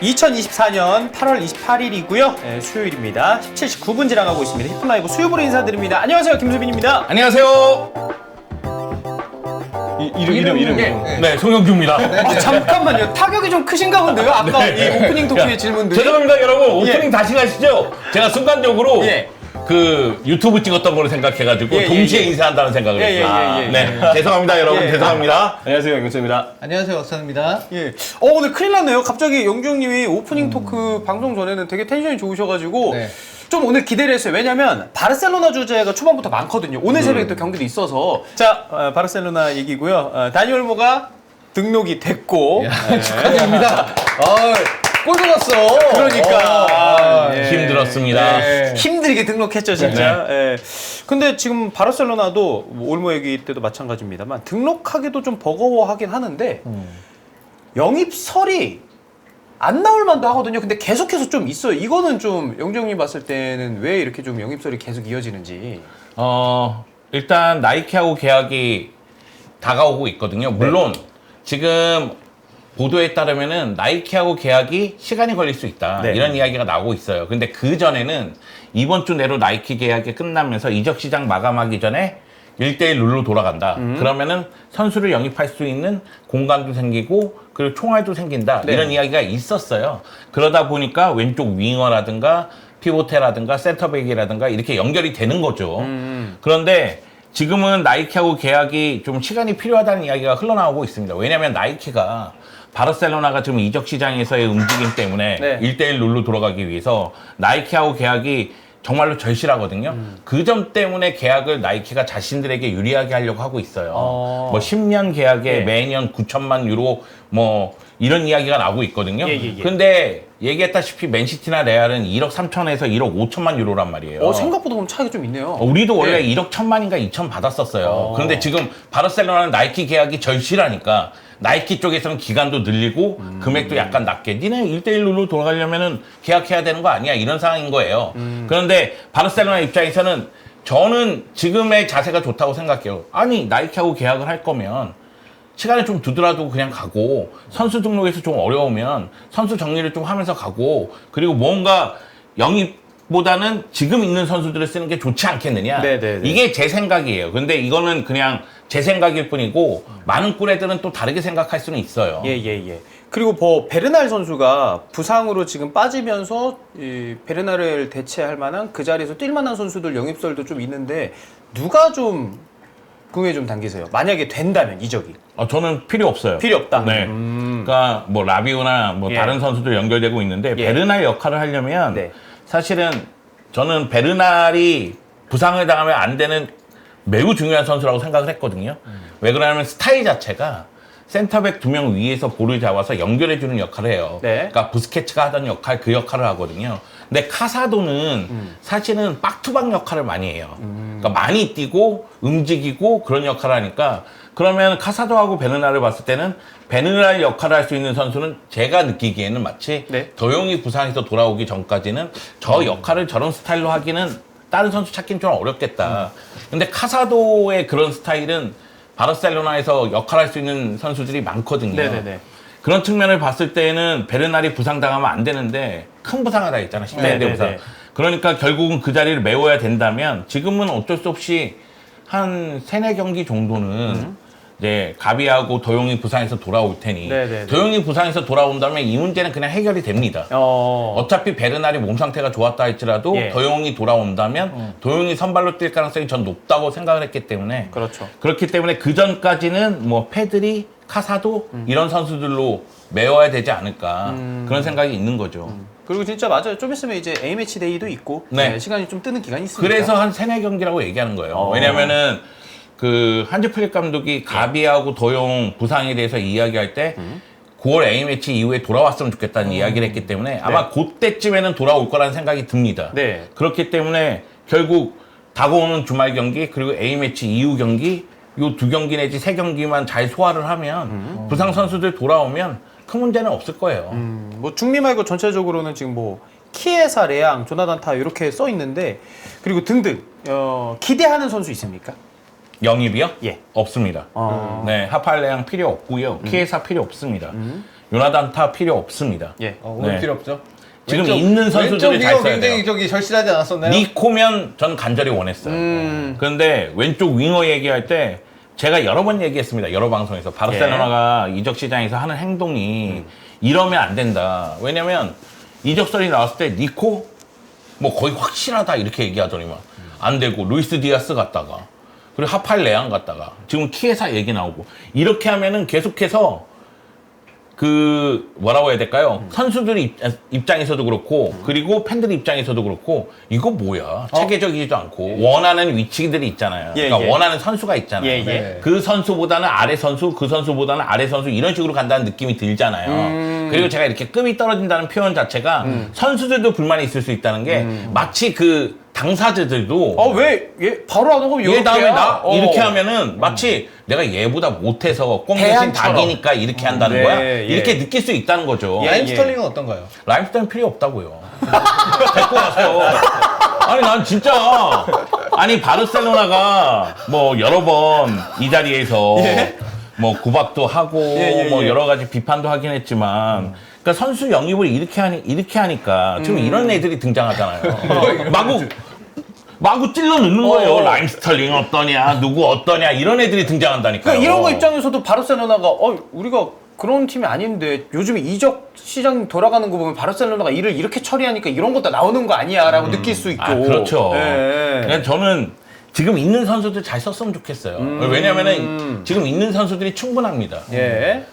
2024년 8월 28일이고요. 네, 수요일입니다. 17시 9분 지나가고 있습니다. 히플라이브 수요부로 인사드립니다. 안녕하세요, 김수빈입니다. 안녕하세요. 이름. 네, 송영규입니다. 아, 잠깐만요. 타격이 좀 크신가 본데요? 아까 네. 이 오프닝 토크의 질문들이. 죄송합니다, 여러분. 오프닝 예. 다시 가시죠. 제가 순간적으로 예. 그 유튜브 찍었던 걸로 생각해가지고 예, 동시에 예. 인사한다는 생각을 했어요. 예. 네, 죄송합니다, 여러분. 예. 죄송합니다. 안녕하세요, 영준입니다. 안녕하세요, 박찬입니다. 예. 오늘 큰일 났네요. 갑자기 영준님이 오프닝 토크 방송 전에는 되게 텐션이 좋으셔가지고 네. 좀 오늘 기대를 했어요. 왜냐면 바르셀로나 주제가 초반부터 많거든요. 오늘 새벽에 또 경기도 있어서. 자, 바르셀로나 얘기고요. 다니 올모가 등록이 됐고. 예. 축하드립니다. 골 넣었어. 그러니까 예. 힘들었습니다. 네. 힘들게 등록했죠, 진짜. 예. 근데 지금 바르셀로나도 뭐 올모 얘기 때도 마찬가지입니다만 등록하기도 좀 버거워하긴 하는데 영입설이 안 나올 만도 하거든요. 근데 계속해서 좀 있어요. 이거는 좀 영정님 봤을 때는 왜 이렇게 좀 영입설이 계속 이어지는지. 일단 나이키하고 계약이 다가오고 있거든요. 물론 지금 보도에 따르면은 나이키하고 계약이 시간이 걸릴 수 있다. 네. 이런 이야기가 나오고 있어요. 근데 그 전에는 이번 주 내로 나이키 계약이 끝나면서 이적 시장 마감하기 전에 1대1 룰로 돌아간다. 그러면은 선수를 영입할 수 있는 공간도 생기고 그리고 총알도 생긴다. 네. 이런 이야기가 있었어요. 그러다 보니까 왼쪽 윙어라든가 피보테라든가 센터백이라든가 이렇게 연결이 되는 거죠. 그런데 지금은 나이키하고 계약이 좀 시간이 필요하다는 이야기가 흘러나오고 있습니다. 왜냐하면 나이키가 바르셀로나가 지금 이적 시장에서의 움직임 때문에 네. 1대1 룰로 돌아가기 위해서 나이키하고 계약이 정말로 절실하거든요. 그 점 때문에 계약을 나이키가 자신들에게 유리하게 하려고 하고 있어요. 어. 뭐 10년 계약에 예. 매년 9천만 유로 뭐 이런 이야기가 나오고 있거든요. 예. 근데 얘기했다시피 맨시티나 레알은 1억 3천에서 1억 5천만 유로란 말이에요. 생각보다 그럼 차이가 좀 있네요. 우리도 원래 네. 1억 1천만인가 2천 받았었어요. 그런데 지금 바르셀로나는 나이키 계약이 절실하니까 나이키 쪽에서는 기간도 늘리고 금액도 약간 낮게 니네 1대1 룰로 돌아가려면은 계약해야 되는 거 아니야 이런 상황인 거예요. 그런데 바르셀로나 입장에서는 저는 지금의 자세가 좋다고 생각해요. 아니 나이키하고 계약을 할 거면 시간을 좀 두더라도 그냥 가고 선수 등록에서 좀 어려우면 선수 정리를 좀 하면서 가고 그리고 뭔가 영입보다는 지금 있는 선수들을 쓰는 게 좋지 않겠느냐. 네네네. 이게 제 생각이에요. 근데 이거는 그냥 제 생각일 뿐이고 많은 꿀애들은 또 다르게 생각할 수는 있어요. 예. 그리고 뭐 베르날 선수가 부상으로 지금 빠지면서 이 베르날을 대체할 만한 그 자리에서 뛸 만한 선수들 영입설도 좀 있는데 누가 좀 궁에 좀 당기세요? 만약에 된다면 이적이 저는 필요 없어요. 필요 없다. 네. 그러니까 뭐 라비오나 뭐 예. 다른 선수들 연결되고 있는데 예. 베르날 역할을 하려면 네. 사실은 저는 베르날이 부상을 당하면 안 되는 매우 중요한 선수라고 생각을 했거든요. 왜 그러냐면 스타일 자체가 센터백 2명 위에서 볼을 잡아서 연결해주는 역할을 해요. 네. 그러니까 부스케츠가 하던 역할, 그 역할을 하거든요. 근데 카사도는 사실은 박투박 역할을 많이 해요. 그러니까 많이 뛰고 움직이고 그런 역할을 하니까 그러면 카사도하고 베르날을 봤을 때는 베르날 역할을 할 수 있는 선수는 제가 느끼기에는 마치 네. 더용이 부상에서 돌아오기 전까지는 저 역할을 저런 스타일로 하기는 다른 선수 찾기는 좀 어렵겠다. 근데 카사도의 그런 스타일은 바르셀로나에서 역할할 수 있는 선수들이 많거든요. 네네네. 그런 측면을 봤을 때는 베르날이 부상당하면 안 되는데 큰 부상을 당했잖아. 심장대 네네네. 부상. 그러니까 결국은 그 자리를 메워야 된다면 지금은 어쩔 수 없이 한 3-4경기 정도는 이제 가비하고 도용이 부상에서 돌아올 테니 네네네. 도용이 부상에서 돌아온다면 이 문제는 그냥 해결이 됩니다. 어차피 베르날이 몸 상태가 좋았다 할지라도 예. 도용이 돌아온다면 도용이 선발로 뛸 가능성이 전 높다고 생각을 했기 때문에 그렇죠. 그렇기 때문에 그 전까지는 뭐 페드리, 카사도 이런 선수들로 메워야 되지 않을까 그런 생각이 있는 거죠. 그리고 진짜 맞아요. 좀 있으면 이제 A매치 데이도 있고 네. 네, 시간이 좀 뜨는 기간이 있으니까. 그래서 한 3-4경기라고 얘기하는 거예요. 왜냐면은 그 한지 플릭 감독이 가비하고 도용 부상에 대해서 이야기할 때 9월 A매치 이후에 돌아왔으면 좋겠다는 이야기를 했기 때문에 아마 그때쯤에는 돌아올 거라는 생각이 듭니다. 네. 그렇기 때문에 결국 다가오는 주말 경기 그리고 A매치 이후 경기 요 2경기 내지 3경기만 잘 소화를 하면 부상 선수들 돌아오면 큰 문제는 없을 거예요. 뭐 중미 말고 전체적으로는 지금 뭐 키에사, 레앙, 조나단 타 이렇게 써 있는데 그리고 등등 기대하는 선수 있습니까? 영입이요? 예. 없습니다. 네, 하팔레앙 필요 없고요. 키에사 필요 없습니다. 요나단 타 필요 없습니다. 예. 오늘 네. 필요 없죠. 지금 있는 선수들을 잘 써야 굉장히 돼요. 저기 절실하지 않았었나요? 니코면 전 간절히 원했어요. 그런데 왼쪽 윙어 얘기할 때 제가 여러 번 얘기했습니다. 여러 방송에서 바르셀로나가 이적 시장에서 하는 행동이 이러면 안 된다. 왜냐면 이적설이 나왔을 때 니코 뭐 거의 확실하다 이렇게 얘기하더니만 안 되고 루이스 디아스 갔다가 그리고 하팔 레앙 갔다가 지금 키에사 얘기 나오고 이렇게 하면은 계속해서 그 뭐라고 해야 될까요? 선수들 입장에서도 그렇고 그리고 팬들 입장에서도 그렇고 이거 뭐야? 체계적이지도 않고 원하는 위치들이 있잖아요. 예, 그러니까 예. 원하는 선수가 있잖아요. 예, 예. 네. 그 선수보다는 아래 선수, 그 선수보다는 아래 선수 이런 식으로 간다는 느낌이 들잖아요. 그리고 제가 이렇게 급이 떨어진다는 표현 자체가 선수들도 불만이 있을 수 있다는 게 마치 그 당사자들도 왜 얘 바로 안 오고 얘 다음에 나 이렇게 하면 하면은 마치 내가 얘보다 못해서 꽁 대신 대안처럼. 닭이니까 이렇게 한다는 네, 거야? 예. 이렇게 느낄 수 있다는 거죠. 예. 라임 스털링은 어떤가요? 라임스턴 필요 없다고요. 데리고 왔어. 아니 난 진짜 아니 바르셀로나가 뭐 여러 번 이 자리에서 뭐 구박도 하고 뭐 여러 가지 비판도 하긴 했지만 그러니까 선수 영입을 이렇게 하니까 지금 이런 애들이 등장하잖아요. 마구 찔러 넣는 거예요. 라임 스털링 어떠냐, 누구 어떠냐 이런 애들이 등장한다니까요. 그러니까 이런 거 입장에서도 바르셀로나가 우리가 그런 팀이 아닌데 요즘에 이적 시장 돌아가는 거 보면 바르셀로나가 일을 이렇게 처리하니까 이런 것도 나오는 거 아니야라고 느낄 수 있고. 그렇죠. 예. 그러니까 저는 지금 있는 선수들 잘 썼으면 좋겠어요. 왜냐면은 지금 있는 선수들이 충분합니다. 예.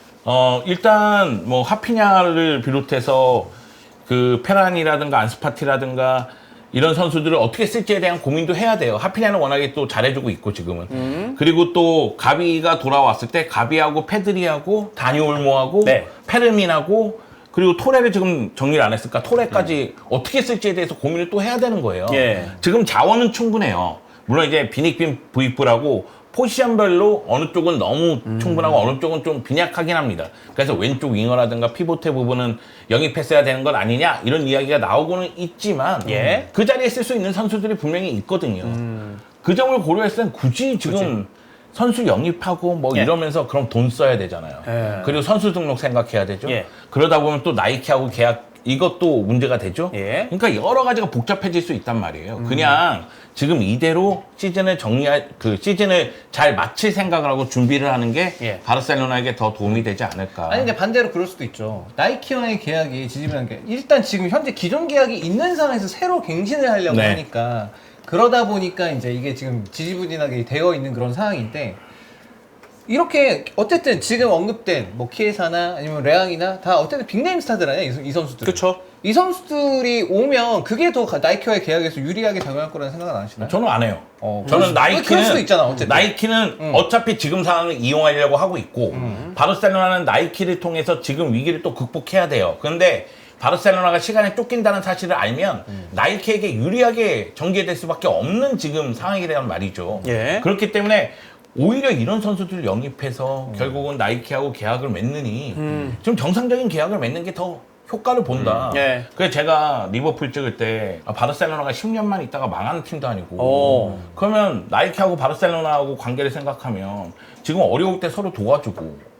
일단 뭐 하피냐를 비롯해서 그 페란이라든가 안스파티라든가 이런 선수들을 어떻게 쓸지에 대한 고민도 해야 돼요. 하피냐는 워낙에 또 잘해주고 있고 지금은. 그리고 또 가비가 돌아왔을 때 가비하고 페드리하고 다니 올모하고 네. 페르민하고 그리고 토레를 지금 정리를 안 했을까? 토레까지 어떻게 쓸지에 대해서 고민을 또 해야 되는 거예요. 예. 지금 자원은 충분해요. 물론 이제 비닉빈 부이프라고 포지션별로 어느 쪽은 너무 충분하고 어느 쪽은 좀 빈약하긴 합니다. 그래서 왼쪽 윙어라든가 피보트 부분은 영입했어야 되는 것 아니냐 이런 이야기가 나오고는 있지만 예. 그 자리에 쓸 수 있는 선수들이 분명히 있거든요. 그 점을 고려했을 땐 굳이 지금 선수 영입하고 뭐 예. 이러면서 그럼 돈 써야 되잖아요. 예. 그리고 선수 등록 생각해야 되죠. 예. 그러다 보면 또 나이키하고 계약 이것도 문제가 되죠. 예. 그러니까 여러 가지가 복잡해질 수 있단 말이에요. 그냥 지금 이대로 시즌을 시즌을 잘 마칠 생각을 하고 준비를 하는 게 예. 바르셀로나에게 더 도움이 되지 않을까. 아니 근데 반대로 그럴 수도 있죠. 나이키와의 계약이 지지면 게 일단 지금 현재 기존 계약이 있는 상황에서 새로 갱신을 하려고 네. 하니까 그러다 보니까 이제 이게 지금 지지부진하게 되어 있는 그런 상황인데 이렇게 어쨌든 지금 언급된 뭐 키에사나 아니면 레앙이나 다 어쨌든 빅네임 스타들 아니야 이 선수들. 그쵸. 이 선수들이 오면 그게 더 나이키와의 계약에서 유리하게 작용할 거라는 생각은 안 하시나요? 저는 안 해요. 그럴 저는 수- 나이키는 그럴 수도 있잖아, 어쨌든. 나이키는 어차피 지금 상황을 이용하려고 하고 있고 바르셀로나는 나이키를 통해서 지금 위기를 또 극복해야 돼요. 그런데 바르셀로나가 시간에 쫓긴다는 사실을 알면 나이키에게 유리하게 전개될 수밖에 없는 지금 상황이란 말이죠. 예. 그렇기 때문에 오히려 이런 선수들을 영입해서 결국은 나이키하고 계약을 맺느니 좀 정상적인 계약을 맺는 게 더 효과를 본다. 예. 그래서 제가 리버풀 찍을 때 바르셀로나가 10년만 있다가 망하는 팀도 아니고 오. 그러면 나이키하고 바르셀로나하고 관계를 생각하면 지금 어려울 때 서로 도와주고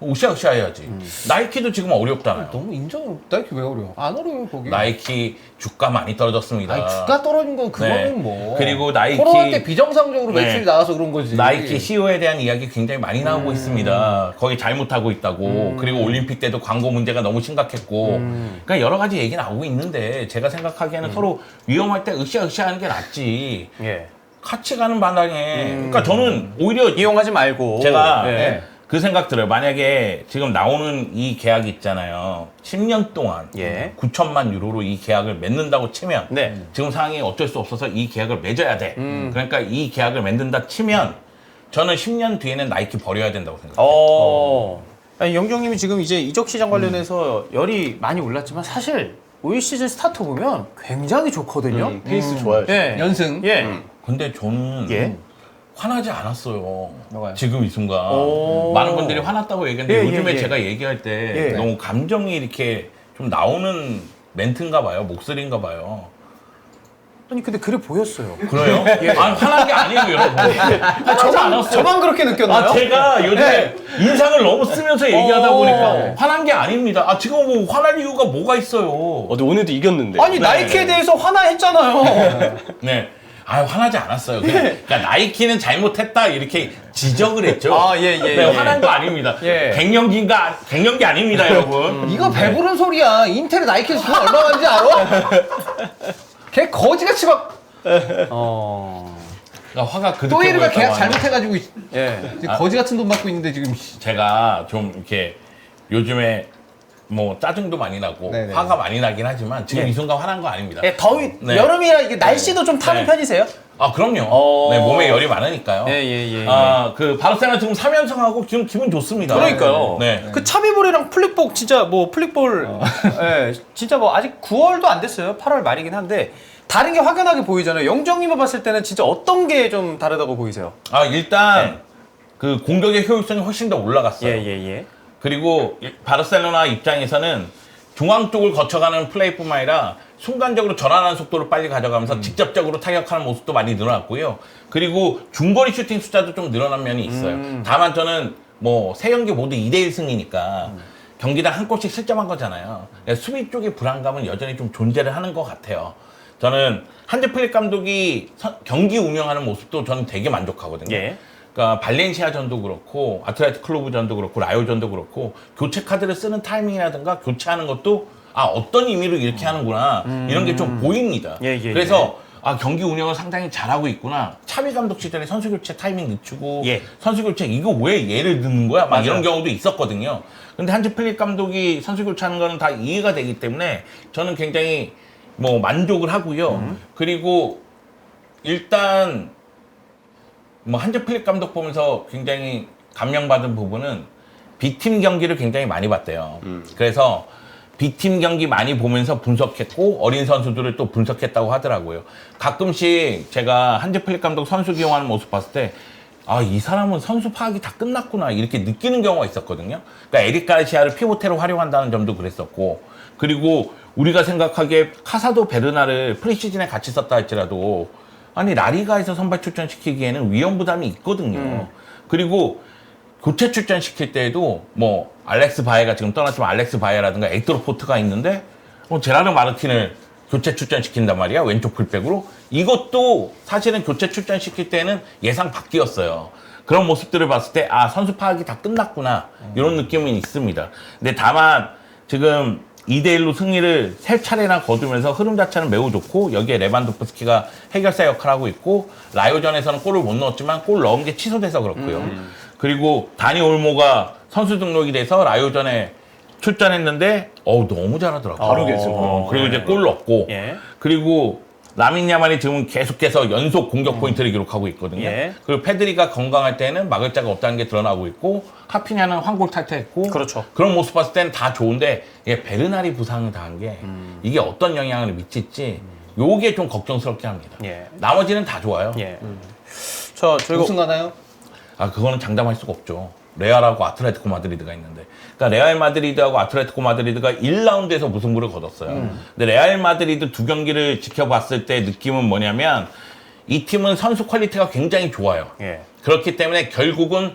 으쌰으쌰 해야지. 나이키도 지금 어렵잖아요. 너무 인정. 나이키 왜 어려워? 안 어려워요 거기. 나이키 주가 많이 떨어졌습니다. 아니 주가 떨어진 건 그거는 네. 뭐. 그리고 나이키- 코로나 때 비정상적으로 네. 매출이 나와서 그런 거지. 나이키 CEO에 대한 이야기 굉장히 많이 나오고 있습니다. 거기 잘못하고 있다고. 그리고 올림픽 때도 광고 문제가 너무 심각했고. 그러니까 여러 가지 얘기 나오고 있는데 제가 생각하기에는 서로 위험할 때 으쌰으쌰 하는 게 낫지. 예. 같이 가는 바닥에. 그러니까 저는 오히려 이용하지 말고. 제가 예. 그 생각 들어요. 만약에 지금 나오는 이 계약이 있잖아요. 10년 동안 예. 9천만 유로로 이 계약을 맺는다고 치면 네. 지금 상황이 어쩔 수 없어서 이 계약을 맺어야 돼. 그러니까 이 계약을 맺는다 치면 저는 10년 뒤에는 나이키 버려야 된다고 생각해요. 아니, 영경님이 지금 이제 이적 시장 관련해서 열이 많이 올랐지만 사실 올 시즌 스타트 보면 굉장히 좋거든요. 페이스 좋아요. 예. 연승. 예. 근데 저는 예. 화나지 않았어요. 뭐가요? 지금 이 순간. 오. 많은 분들이 화났다고 얘기했는데 예, 요즘에 예, 예. 제가 얘기할 때 예. 너무 감정이 이렇게 좀 나오는 멘트인가 봐요. 목소리인가 봐요. 아니 근데 그래 보였어요. 그래요? 예. 아니, 화난 게 아니에요, 여러분. 화나지 않았어요. 저만 그렇게 느꼈나요? 아, 제가 요즘에 인상을 너무 쓰면서 얘기하다 오. 보니까 화난 게 아닙니다. 아, 지금 뭐 화날 이유가 뭐가 있어요? 근데 오늘도 이겼는데. 아니 나이키에 대해서 화나했잖아요. 네. 아, 화나지 않았어요. 그러니까 나이키는 잘못했다 이렇게 지적을 했죠. 아, 예, 예, 네, 예. 화난 거 아닙니다. 예. 갱년기 아닙니다, 여러분. 이거 배부른 소리야. 인텔에 나이키에서 돈 얼마 받는지 알아? 걔 거지같이 막. 그러니까 화가 그렇게 또이르가 보였다고 계약 하는데 잘못해가지고 예. 지금 거지 같은 돈 받고 있는데 지금. 제가 좀 이렇게 요즘에 뭐 짜증도 많이 나고 네네. 화가 많이 나긴 하지만 지금 예. 이 순간 화난 거 아닙니다. 예, 더위 네. 여름이라 이게 날씨도 좀 타는 네. 편이세요? 아, 그럼요. 어. 네, 몸에 열이 많으니까요. 예. 아, 그 바르셀로나 지금 3연승하고 지금 기분 좋습니다. 그러니까요. 네. 그 차비볼이랑 플릭볼 진짜 뭐 플릭볼 예, 진짜 뭐 아직 9월도 안 됐어요. 8월 말이긴 한데 다른 게 확연하게 보이잖아요. 영정님을 봤을 때는 진짜 어떤 게 좀 다르다고 보이세요? 아, 일단 그 공격의 효율성이 훨씬 더 올라갔어요. 예. 그리고 바르셀로나 입장에서는 중앙 쪽을 거쳐가는 플레이뿐만 아니라 순간적으로 전환하는 속도를 빨리 가져가면서 직접적으로 타격하는 모습도 많이 늘어났고요. 그리고 중거리 슈팅 숫자도 좀 늘어난 면이 있어요. 다만 저는 뭐 세 경기 모두 2대1 승리니까 경기당 한 골씩 실점한 거잖아요. 수비 쪽의 불안감은 여전히 좀 존재를 하는 것 같아요. 저는 한지 플릭 감독이 경기 운영하는 모습도 저는 되게 만족하거든요. 예. 그러니까 발렌시아전도 그렇고 아틀레티코 클루브전도 그렇고 라요전도 그렇고 교체 카드를 쓰는 타이밍이라든가 교체하는 것도 아, 어떤 의미로 이렇게 하는구나 이런 게 좀 보입니다. 예. 그래서 아, 경기 운영을 상당히 잘하고 있구나. 차비 감독 시절에 선수 교체 타이밍 늦추고 예. 선수 교체 이거 왜 얘를 넣는 거야? 막 맞아요. 이런 경우도 있었거든요. 근데 한지 플릭 감독이 선수 교체하는 거는 다 이해가 되기 때문에 저는 굉장히 뭐 만족을 하고요. 그리고 일단 뭐 한지 플릭 감독 보면서 굉장히 감명받은 부분은 B팀 경기를 굉장히 많이 봤대요. 그래서 B팀 경기 많이 보면서 분석했고 어린 선수들을 또 분석했다고 하더라고요. 가끔씩 제가 한지 플릭 감독 선수 기용하는 모습 봤을 때 아, 이 사람은 선수 파악이 다 끝났구나 이렇게 느끼는 경우가 있었거든요. 그러니까 에릭 가르시아를 피보테로 활용한다는 점도 그랬었고 그리고 우리가 생각하기에 카사도 베르나를 프리시즌에 같이 썼다 할지라도 아니 라리가에서 선발 출전시키기에는 위험 부담이 있거든요. 그리고 교체 출전시킬 때에도 뭐 알렉스 바에가 지금 떠났지만 알렉스 바에라든가 에이토르 포트가 있는데 제라르 마르틴을 교체 출전시킨단 말이야 왼쪽 풀백으로. 이것도 사실은 교체 출전시킬 때는 예상 밖이었어요. 그런 모습들을 봤을 때 아, 선수 파악이 다 끝났구나 이런 느낌은 있습니다. 근데 다만 지금 2대1로 승리를 3차례나 거두면서 흐름 자체는 매우 좋고 여기에 레반도프스키가 해결사 역할을 하고 있고 라요전에서는 골을 못 넣었지만 골 넣은 게 취소돼서 그렇고요. 그리고 다니 올모가 선수 등록이 돼서 라요전에 출전했는데 너무 잘하더라고요. 바로 계속. 그리고 이제 골 넣었고 예. 그리고 라민 야만이 지금 계속해서 연속 공격 포인트를 기록하고 있거든요. 예. 그리고 페드리가 건강할 때는 막을 자가 없다는 게 드러나고 있고 하피냐는 황골 탈퇴했고 그렇죠. 그런 모습 봤을 때는 다 좋은데 이게 베르나리 부상을 당한 게 이게 어떤 영향을 미칠지 요게 좀 걱정스럽게 합니다. 예. 나머지는 다 좋아요. 예. 자, 저희가 우승 가나요? 아, 그거는 장담할 수가 없죠. 레알하고 아틀레티코 마드리드가 있는데. 그러니까 레알 마드리드하고 아틀레티코 마드리드가 1라운드에서 무승부를 거뒀어요. 근데 레알 마드리드 두 경기를 지켜봤을 때 느낌은 뭐냐면 이 팀은 선수 퀄리티가 굉장히 좋아요. 예. 그렇기 때문에 결국은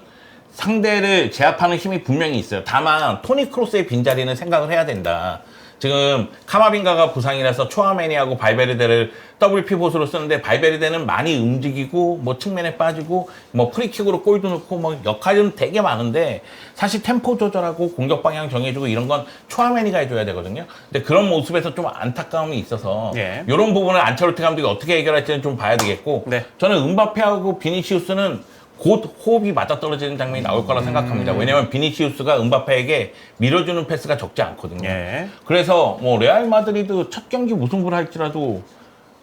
상대를 제압하는 힘이 분명히 있어요. 다만 토니 크로스의 빈자리는 생각을 해야 된다. 지금 카마빈가가 부상이라서 초아메니하고 발베르데를 더블 피봇으로 쓰는데 발베르데는 많이 움직이고 뭐 측면에 빠지고 뭐 프리킥으로 골도 넣고 뭐 역할은 되게 많은데 사실 템포 조절하고 공격 방향 정해주고 이런 건 초아메니가 해줘야 되거든요. 근데 그런 모습에서 좀 안타까움이 있어서 예. 이런 부분을 안첼로티 감독이 어떻게 해결할지는 좀 봐야 되겠고 네. 저는 은바페하고 비니시우스는 곧 호흡이 맞아떨어지는 장면이 나올 거라 생각합니다. 왜냐하면 비니시우스가 은바페에게 밀어주는 패스가 적지 않거든요. 예. 그래서 뭐 레알 마드리드 첫 경기 무승부를 할지라도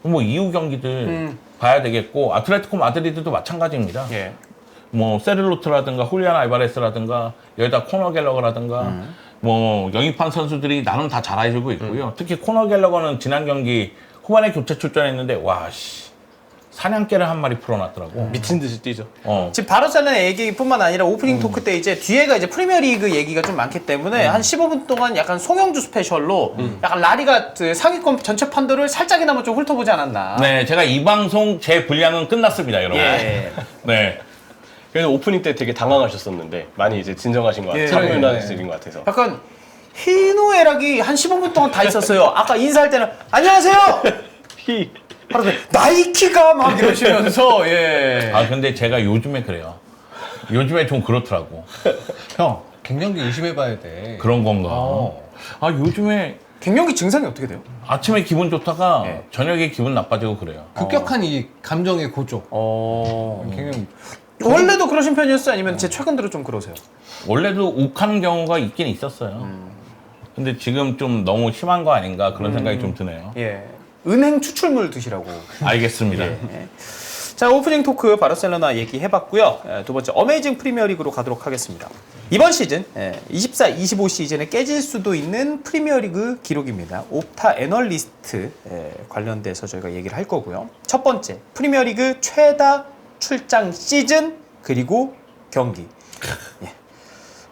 뭐 이후 경기들 봐야 되겠고 아틀레티코 마드리드도 마찬가지입니다. 예. 뭐 세르로트라든가 훌리안 알바레스라든가 여기다 코너 갤러거라든가 뭐 영입한 선수들이 나름 다 잘해주고 있고요. 특히 코너 갤러거는 지난 경기 후반에 교체 출전했는데 와씨 사냥개를 한 마리 풀어놨더라고. 미친 듯이 뛰죠. 지금 바르셀로나 얘기뿐만 아니라 오프닝 토크 때 이제 뒤에가 이제 프리미어리그 얘기가 좀 많기 때문에 한 15분 동안 약간 송영주 스페셜로 약간 라리가 그 상위권 전체 판도를 살짝이나마 좀 훑어보지 않았나. 네, 제가 이 방송 제 분량은 끝났습니다, 여러분. 예. 네. 그래서 오프닝 때 되게 당황하셨었는데 많이 이제 진정하신 것 같아요. 예. 차분해지신 것 같아서. 약간 희노애락이 한 15분 동안 다 있었어요. 아까 인사할 때는 안녕하세요. 바로 나이키가 막 이러시면서 예. 아, 근데 제가 요즘에 그래요. 요즘에 좀 그렇더라고. 형 갱년기 의심해봐야 돼. 그런 건가. 아, 요즘에 갱년기 증상이 어떻게 돼요? 아침에 기분 좋다가 예. 저녁에 기분 나빠지고 그래요. 급격한 이 감정의 고조. 갱년기. 원래도 그러신 편이었어요? 아니면 제 최근 들어 좀 그러세요? 원래도 욱하는 경우가 있긴 있었어요. 근데 지금 좀 너무 심한 거 아닌가 그런 생각이 좀 드네요. 예. 은행 추출물 드시라고. 알겠습니다. 자, 오프닝 토크 바르셀로나 얘기해봤고요. 두 번째 어메이징 프리미어리그로 가도록 하겠습니다. 이번 시즌 24-25 시즌에 깨질 수도 있는 프리미어리그 기록입니다. 옵타 애널리스트 관련돼서 저희가 얘기를 할 거고요. 첫 번째 프리미어리그 최다 출장 시즌 그리고 경기. 예.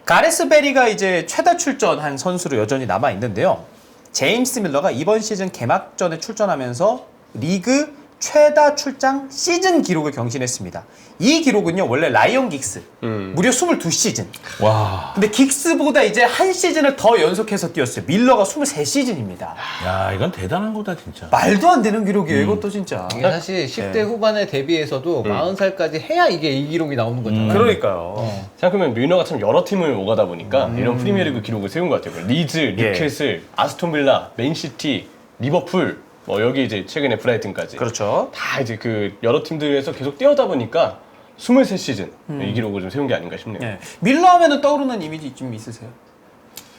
가레스 베리가 이제 최다 출전한 선수로 여전히 남아 있는데요. 제임스 밀러가 이번 시즌 개막전에 출전하면서 리그 최다 출장 시즌 기록을 경신했습니다. 이 기록은요, 원래 라이언 긱스 무려 22시즌. 와. 근데 긱스보다 이제 한 시즌을 더 연속해서 뛰었어요. 밀러가 23시즌입니다. 야, 이건 대단한 거다, 진짜. 말도 안 되는 기록이에요, 이것도 진짜. 이게 사실 10대 후반에 대비해서도 40살까지 해야 이게 이 기록이 나오는 거잖아요. 그러니까요. 생각해보면 밀너가 참 여러 팀을 오가다 보니까 이런 프리미어리그 기록을 세운 것 같아요. 리즈, 뉴캐슬, 아스톤빌라, 맨시티, 리버풀, 뭐 여기 이제 최근에 브라이튼까지 그렇죠. 다 이제 그 여러 팀들에서 계속 뛰어다 보니까 23시즌 이 기록을 좀 세운 게 아닌가 싶네요. 예. 밀러 하면은 떠오르는 이미지 좀 있으세요?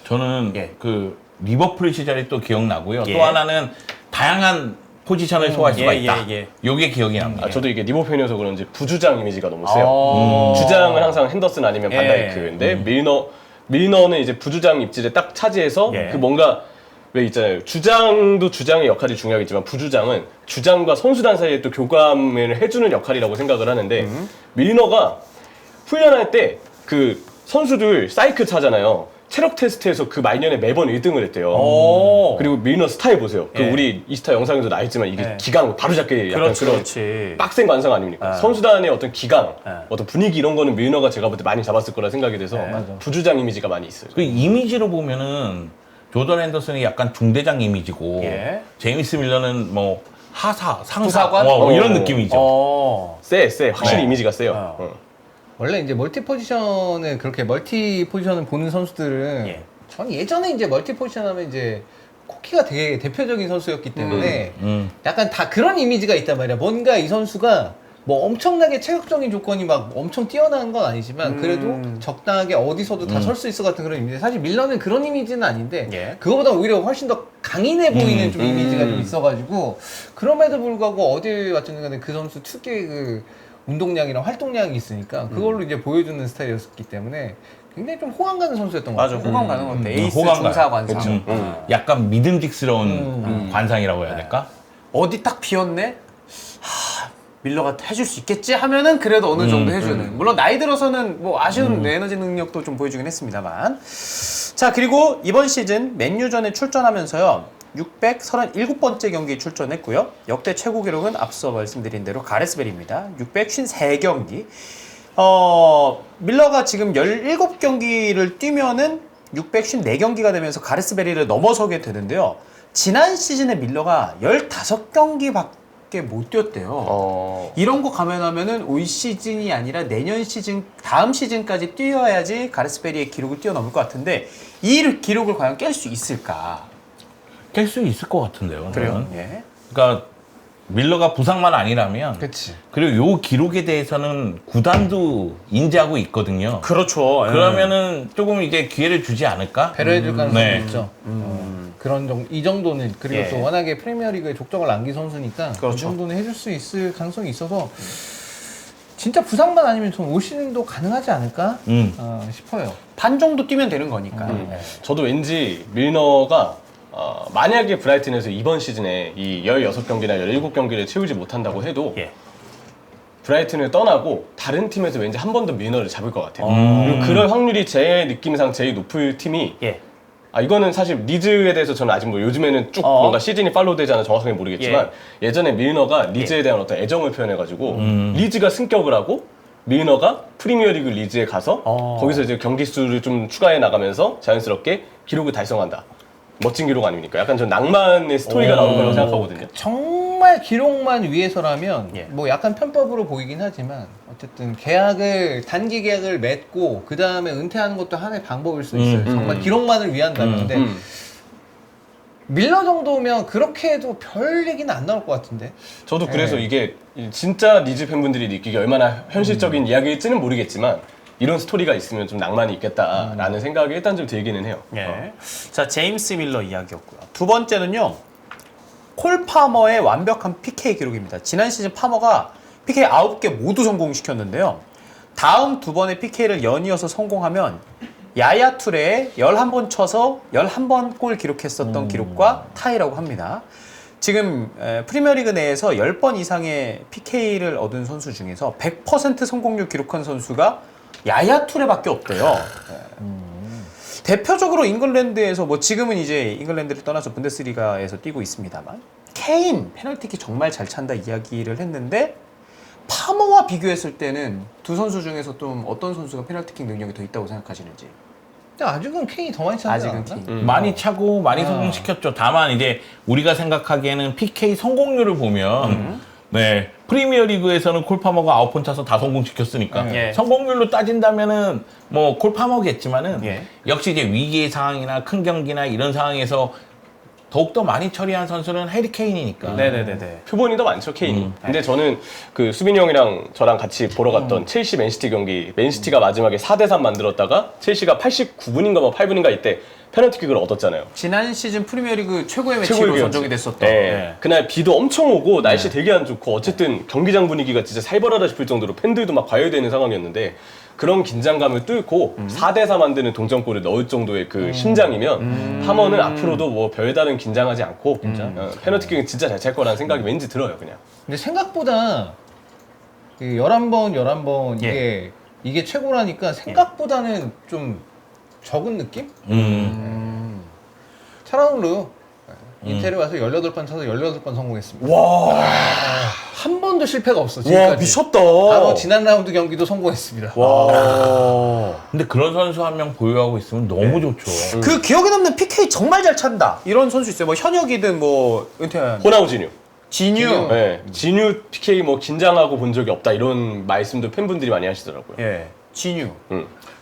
저는 예. 그 리버풀 시절이 또 기억나고요. 예. 또 하나는 다양한 포지션을 소화할 수가 예, 있다. 예. 요게 기억이 납니다. 아, 저도 이게 리버 팬이어서 그런지 부주장 이미지가 너무 세요. 어. 주장은 항상 핸더슨 아니면 예. 반다이크인데 밀너는 이제 부주장 입지를 딱 차지해서 예. 그 뭔가 왜 있잖아요. 주장도 주장의 역할이 중요하겠지만 부주장은 주장과 선수단 사이에 또 교감을 해주는 역할이라고 생각을 하는데 밀너가 훈련할 때 그 선수들 사이클 차잖아요. 체력 테스트에서 그 말년에 매번 1등을 했대요. 오. 그리고 밀너 스타일 보세요. 그 예. 우리 이스타 영상에도 나있지만 이게 예. 기강 바로 잡게 약간 그렇지, 그런 그렇지. 빡센 관상 아닙니까? 예. 선수단의 어떤 기강, 예. 어떤 분위기 이런 거는 밀너가 제가 볼 때 많이 잡았을 거라 생각이 돼서 부주장 이미지가 많이 있어요. 그 이미지로 보면은 조던 핸더슨이 약간 중대장 이미지고 예. 제임스 밀러는 뭐 하사, 상사 부사관? 뭐 이런 어. 느낌이죠. 세. 확실히 네. 이미지가 세요. 어. 원래 이제 멀티 포지션을 그렇게 멀티 포지션을 보는 선수들은 예. 전 예전에 이제 멀티 포지션 하면 이제 코키가 되게 대표적인 선수였기 때문에 약간 다 그런 이미지가 있단 말이야. 뭔가 이 선수가 뭐 엄청나게 체력적인 조건이 막 엄청 뛰어난 건 아니지만 그래도 적당하게 어디서도 다 설 수 있을 것 같은 그런 이미지. 사실 밀러는 그런 이미지는 아닌데 예. 그거보다 오히려 훨씬 더 강인해 보이는 좀 이미지가 좀 있어가지고 그럼에도 불구하고 어디 왔든 간에 그 선수 특유의 그 운동량이랑 활동량이 있으니까 그걸로 이제 보여주는 스타일이었기 때문에 굉장히 좀 호감 가는 선수였던 것 맞아, 같아요. 호감 가는 것 같아. 에이스, 호감 중사, 가요. 관상. 그쵸. 약간 믿음직스러운 관상이라고 해야 될까? 어디 딱 비었네? 밀러가 해줄 수 있겠지 하면은 그래도 어느 정도 해주는. 물론 나이 들어서는 뭐 아쉬운 에너지 능력도 좀 보여주긴 했습니다만. 자, 그리고 이번 시즌 맨유전에 출전하면서요. 637번째 경기에 출전했고요. 역대 최고 기록은 앞서 말씀드린 대로 가레스벨입니다. 653경기. 밀러가 지금 17경기를 뛰면은 654경기가 되면서 가레스베리를 넘어서게 되는데요. 지난 시즌에 밀러가 15경기밖에 못 뛰었대요. 이런 거 감안하면은 올 시즌이 아니라 내년 시즌, 다음 시즌까지 뛰어야지 가레스베리의 기록을 뛰어넘을 것 같은데 이 기록을 과연 깰 수 있을까? 깰 수 있을 것 같은데요. 저는. 예. 그러니까 밀러가 부상만 아니라면 그치. 그리고 요 기록에 대해서는 구단도 인지하고 있거든요. 그렇죠. 그러면은 조금 이제 기회를 주지 않을까? 배려해줄 가능성이 네. 있죠. 그런 정도, 이 정도는 그리고 예. 또 워낙에 프리미어리그에 족적을 남긴 선수니까 그 그렇죠. 정도는 해줄 수 있을 가능성이 있어서 진짜 부상만 아니면 전 올 시즌도 가능하지 않을까 싶어요. 반 정도 뛰면 되는 거니까. 예. 저도 왠지 밀너가 만약에 브라이튼에서 이번 시즌에 이 16경기나 17경기를 채우지 못한다고 해도 예. 브라이튼을 떠나고 다른 팀에서 왠지 한 번 더 밀너를 잡을 것 같아요. 그리고 그럴 확률이 제 느낌상 제일 높을 팀이 예. 이거는 사실 리즈에 대해서 저는 아직 뭐 요즘에는 쭉 뭔가 시즌이 팔로우 되지 않아 정확하게 모르겠지만 예전에 밀너가 리즈에 대한 어떤 애정을 표현해가지고 리즈가 승격을 하고 밀너가 프리미어리그 리즈에 가서 거기서 이제 경기 수를 좀 추가해 나가면서 자연스럽게 기록을 달성한다. 멋진 기록 아닙니까? 약간 전 낭만의 스토리가 나올 거라고 생각하거든요. 정말 기록만 위해서라면 예. 뭐 약간 편법으로 보이긴 하지만 어쨌든 단기 계약을 맺고 그 다음에 은퇴하는 것도 하나의 방법일 수 있어요. 정말 기록만을 위한다면. 근데 밀러 정도면 그렇게 해도 별 얘기는 안 나올 것 같은데. 저도 그래서 이게 진짜 리즈 팬분들이 느끼기 얼마나 현실적인 이야기일지는 모르겠지만 이런 스토리가 있으면 좀 낭만이 있겠다라는 생각이 일단 좀 들기는 해요. 예. 자, 제임스 밀러 이야기였고요. 두 번째는요. 콜 파머의 완벽한 PK 기록입니다. 지난 시즌 파머가 PK 9개 모두 성공시켰는데요. 다음 두 번의 PK를 연이어서 성공하면 야야 투레에 11번 쳐서 11번 골 기록했었던 기록과 타이라고 합니다. 지금 프리미어리그 내에서 10번 이상의 PK를 얻은 선수 중에서 100% 성공률 기록한 선수가 야야 투레밖에 없대요. 대표적으로 잉글랜드에서 뭐 지금은 이제 잉글랜드를 떠나서 분데스리가에서 뛰고 있습니다만 케인 페널티킥 정말 잘 찬다 이야기를 했는데 파머와 비교했을 때는 두 선수 중에서 좀 어떤 선수가 페널티킥 능력이 더 있다고 생각하시는지. 근데 아직은 케인이 더 많이 차지 아직은 않았나? 케인. 많이 차고 많이 성공시켰죠. 다만 이제 우리가 생각하기에는 PK 성공률을 보면 네 프리미어리그에서는 콜파머가 9번 차서 다 성공시켰으니까 예. 성공률로 따진다면은 뭐 콜파머겠지만은 예. 역시 이제 위기의 상황이나 큰 경기나 이런 상황에서 더욱더 많이 처리한 선수는 해리 케인이니까. 네네네네. 표본이 더 많죠, 케인이. 근데 저는 그 수빈이 형이랑 저랑 같이 보러 갔던 첼시 맨시티 경기, 맨시티가 마지막에 4대3 만들었다가 첼시가 89분인가 뭐 8분인가 이때 페널티킥을 얻었잖아요. 지난 시즌 프리미어리그 최고의 매치로 최고의 선정이 경기. 됐었던. 네. 네. 그날 비도 엄청 오고 날씨 되게 안 좋고 어쨌든 경기장 분위기가 진짜 살벌하다 싶을 정도로 팬들도 막 과열되는 상황이었는데 그런 긴장감을 뚫고 4대4 만드는 동점골을 넣을 정도의 그 심장이면 파머는 앞으로도 뭐 별다른 긴장하지 않고 페널티킥은 진짜 잘 찰 거라는 생각이 왠지 들어요, 그냥. 근데 생각보다 11번, 11번 예. 이게 최고라니까 생각보다는 좀 적은 느낌? 차라울루 인텔에 와서 18번 쳐서 18번 성공했습니다. 와, 한 번도 실패가 없어 와 지금까지. 미쳤다. 바로 지난 라운드 경기도 성공했습니다. 와. 근데 그런 선수 한 명 보유하고 있으면 너무 좋죠. 그 기억에 남는 PK 정말 잘 찬다. 이런 선수 있어요. 뭐 현역이든 뭐 은퇴한 호나우지뉴. 진유. 네. 진유 PK 뭐 긴장하고 본 적이 없다 이런 말씀도 팬분들이 많이 하시더라고요. 예. 진유.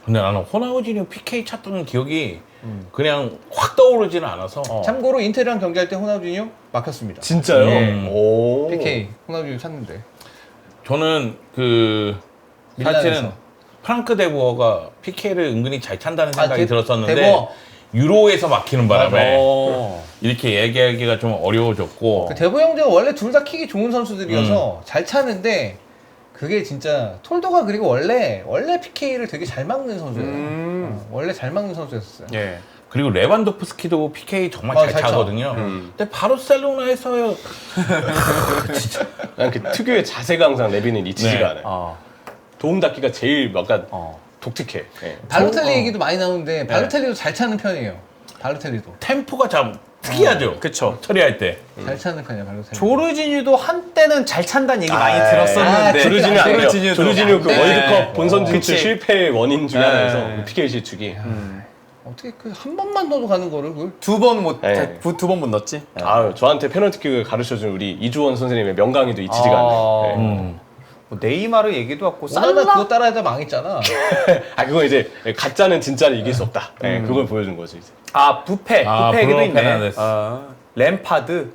근데 나는 호나우지뉴 PK 찼던 기억이 그냥 확 떠오르지는 않아서 참고로 인텔이랑 경기할 때 호나우지뉴 막혔습니다. 진짜요? 오. PK 호나우지뉴 찼는데 저는 그 밀란에서. 사실은 프랑크 데부어가 PK를 은근히 잘 찬다는 생각이 들었었는데 데부어. 유로에서 막히는 바람에 어. 이렇게 얘기하기가 좀 어려워졌고 그 대보 형제가 원래 둘 다 킥이 좋은 선수들이어서 잘 차는데 그게 진짜 톨도가 그리고 원래 PK를 되게 잘 막는 선수예요. 원래 잘 막는 선수였어요. 예. 그리고 레반도프스키도 PK 정말 잘 잘 차. 차거든요. 근데 바르셀로나에서 난 그 특유의 자세가 항상 레비는 잊히지가 네. 않아요. 어. 도움 닫기가 제일 약간 어. 독특해. 예. 발로텔리 얘기도 많이 나오는데 발로텔리도 잘 차는 편이에요. 발로텔리도 템포가 참 특이하죠. 그쵸. 처리할 때. 잘 차는 편이야 발로텔리. 조르지뉴도 한때는 잘 찬다는 얘기 많이 아, 들었었는데 조르지뉴 안 돼요. 조르지뉴도. 조르지뉴 그 네. 월드컵 본선 진출 그치. 실패의 원인 중에 네. 하나여서 그 PK 실축이. 어떻게 그 한 번만 넣어도 가는 거를 그걸 두번 못, 네. 두 번 못 넣었지. 아유, 저한테 페널티킥을 가르쳐준 우리 이주원 선생님의 명강의도 잊히지가 않네요. 네. 뭐 네이마르 얘기도 왔고 오나나 살라 그거 따라하다 망했잖아. 아, 그건 이제 가짜는 진짜를 이길 수 없다. 네, 그걸 보여준 거죠, 이제. 아 부페 아, 부페 얘기도 브루노 있네. 페르난데스. 램파드.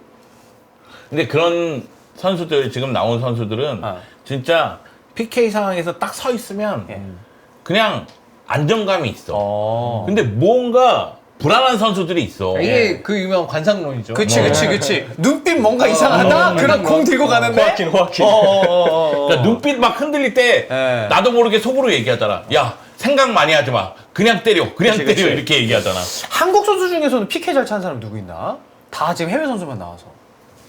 근데 그런 선수들 지금 나온 선수들은 아. 진짜 PK 상황에서 딱 서 있으면 그냥 안정감이 있어. 근데 뭔가 불안한 선수들이 있어. 이게 그 유명한 관상론이죠. 그치. 눈빛 뭔가 이상하다. 그럼 공 들고 가는데. 호아킨. 그러니까 눈빛 막 흔들릴 때 예. 나도 모르게 속으로 얘기하잖아. 야 생각 많이 하지 마. 그냥 때려. 그냥 그치, 때려. 그치. 이렇게 얘기하잖아. 한국 선수 중에서는 PK 잘 찬 사람 누구 있나? 다 지금 해외 선수만 나와서.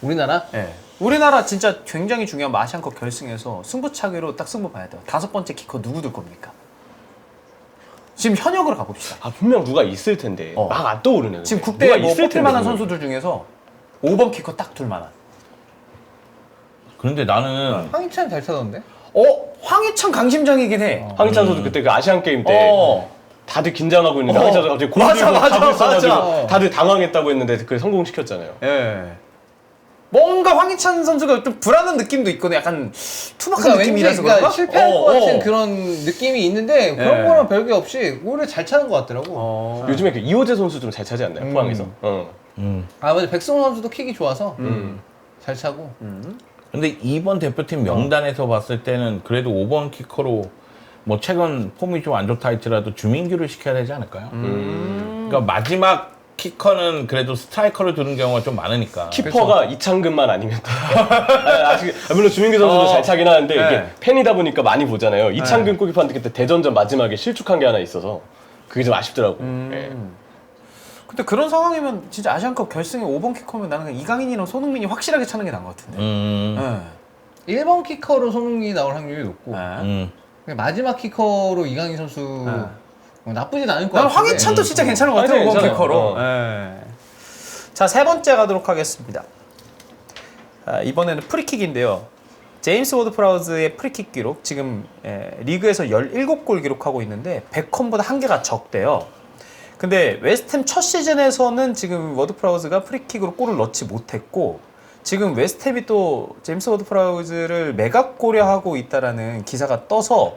우리나라 예. 우리나라 진짜 굉장히 중요한 아시안컵 결승에서 승부차기로 딱 승부 봐야 돼요. 5번째 키커 누구 들 겁니까? 지금 현역으로 가봅시다. 아 분명 누가 있을 텐데 막 안 떠오르네. 지금 누가 국대에 뭐 있을 뽑힐 만한 텐데, 선수들 중에서 5번 키커 딱 둘 만한. 그런데 나는 황희찬 잘 차던데? 황희찬 강심장이긴 해. 황희찬 선수 그때 그 아시안 게임 때 다들 긴장하고 있는데 황희찬 선수 갑자기 골 맞아, 들고 맞아, 가고 있어가지고 맞아. 다들 당황했다고 했는데 그걸 성공시켰잖아요. 예. 뭔가 황희찬 선수가 좀 불안한 느낌도 있거든. 약간 투박한 그러니까 느낌이라서 왠지 그런가? 실패할 것 같은 그런 느낌이 있는데 그런 예. 거랑 별게 없이 오히려 잘 차는 것 같더라고. 요즘에 그 이호재 선수 좀 잘 차지 않나요? 포항에서. 아 맞아, 백승호 선수도 킥이 좋아서 잘 차고. 근데 이번 대표팀 명단에서 봤을 때는 그래도 5번 키커로 뭐 최근 폼이 좀 안 좋다 할지라도 주민규를 시켜야 되지 않을까요? 그러니까 마지막 키커는 그래도 스트라이커를 두는 경우가 좀 많으니까. 키퍼가 이창근만 아니면 돼. 물론 주민규 선수도 잘 차긴 하는데 네. 이게 팬이다 보니까 많이 보잖아요. 이창근 골키퍼한테 그때 대전전 마지막에 실축한 게 하나 있어서 그게 좀 아쉽더라고. 예. 근데 그런 상황이면 진짜 아시안컵 결승에 5번 키커면 나는 그냥 이강인이랑 손흥민이 확실하게 차는 게 나은 것 같은데. 예. 1번 키커로 손흥민이 나올 확률이 높고 예. 그냥 마지막 키커로 이강인 선수 나쁘진 않을 것 난 같은데. 황희찬도 진짜 괜찮은 것 같아요. 황희찬 5번 괜찮아요. 키커로. 예. 자, 세 번째 가도록 하겠습니다. 이번에는 프리킥인데요. 제임스 워드 프라우즈의 프리킥 기록 지금 리그에서 17골 기록하고 있는데 베컴보다 한 개가 적대요. 근데 웨스트햄 첫 시즌에서는 지금 워드 프라우즈가 프리킥으로 골을 넣지 못했고 지금 웨스트햄이 또 제임스 워드 프라우즈를 매각 고려하고 있다라는 기사가 떠서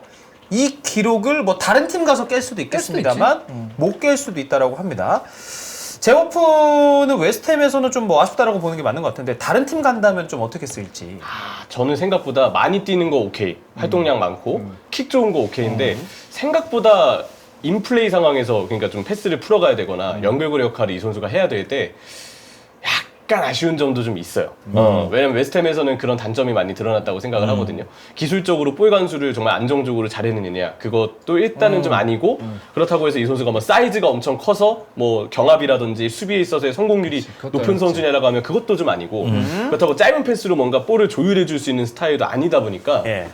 이 기록을 뭐 다른 팀 가서 깰 수도 있겠습니다만 못 깰 수도 있다라고 합니다. 제호프는 웨스트햄에서는 좀 뭐 아쉽다라고 보는 게 맞는 것 같은데 다른 팀 간다면 좀 어떻게 쓰일지. 저는 생각보다 많이 뛰는 거 오케이. 활동량 많고 킥 좋은 거 오케이인데 생각보다 인플레이 상황에서 그러니까 좀 패스를 풀어가야 되거나 연결고리 역할을 이 선수가 해야 될 때 약간 아쉬운 점도 좀 있어요. 왜냐면 웨스트햄에서는 그런 단점이 많이 드러났다고 생각을 하거든요. 기술적으로 볼 간수를 정말 안정적으로 잘해내느냐 그것도 일단은 좀 아니고 그렇다고 해서 이 선수가 뭐 사이즈가 엄청 커서 뭐 경합이라든지 수비에 있어서의 성공률이 그것도 높은 어렵지. 선수냐라고 하면 그것도 좀 아니고 그렇다고 짧은 패스로 뭔가 볼을 조율해 줄 수 있는 스타일도 아니다 보니까 예.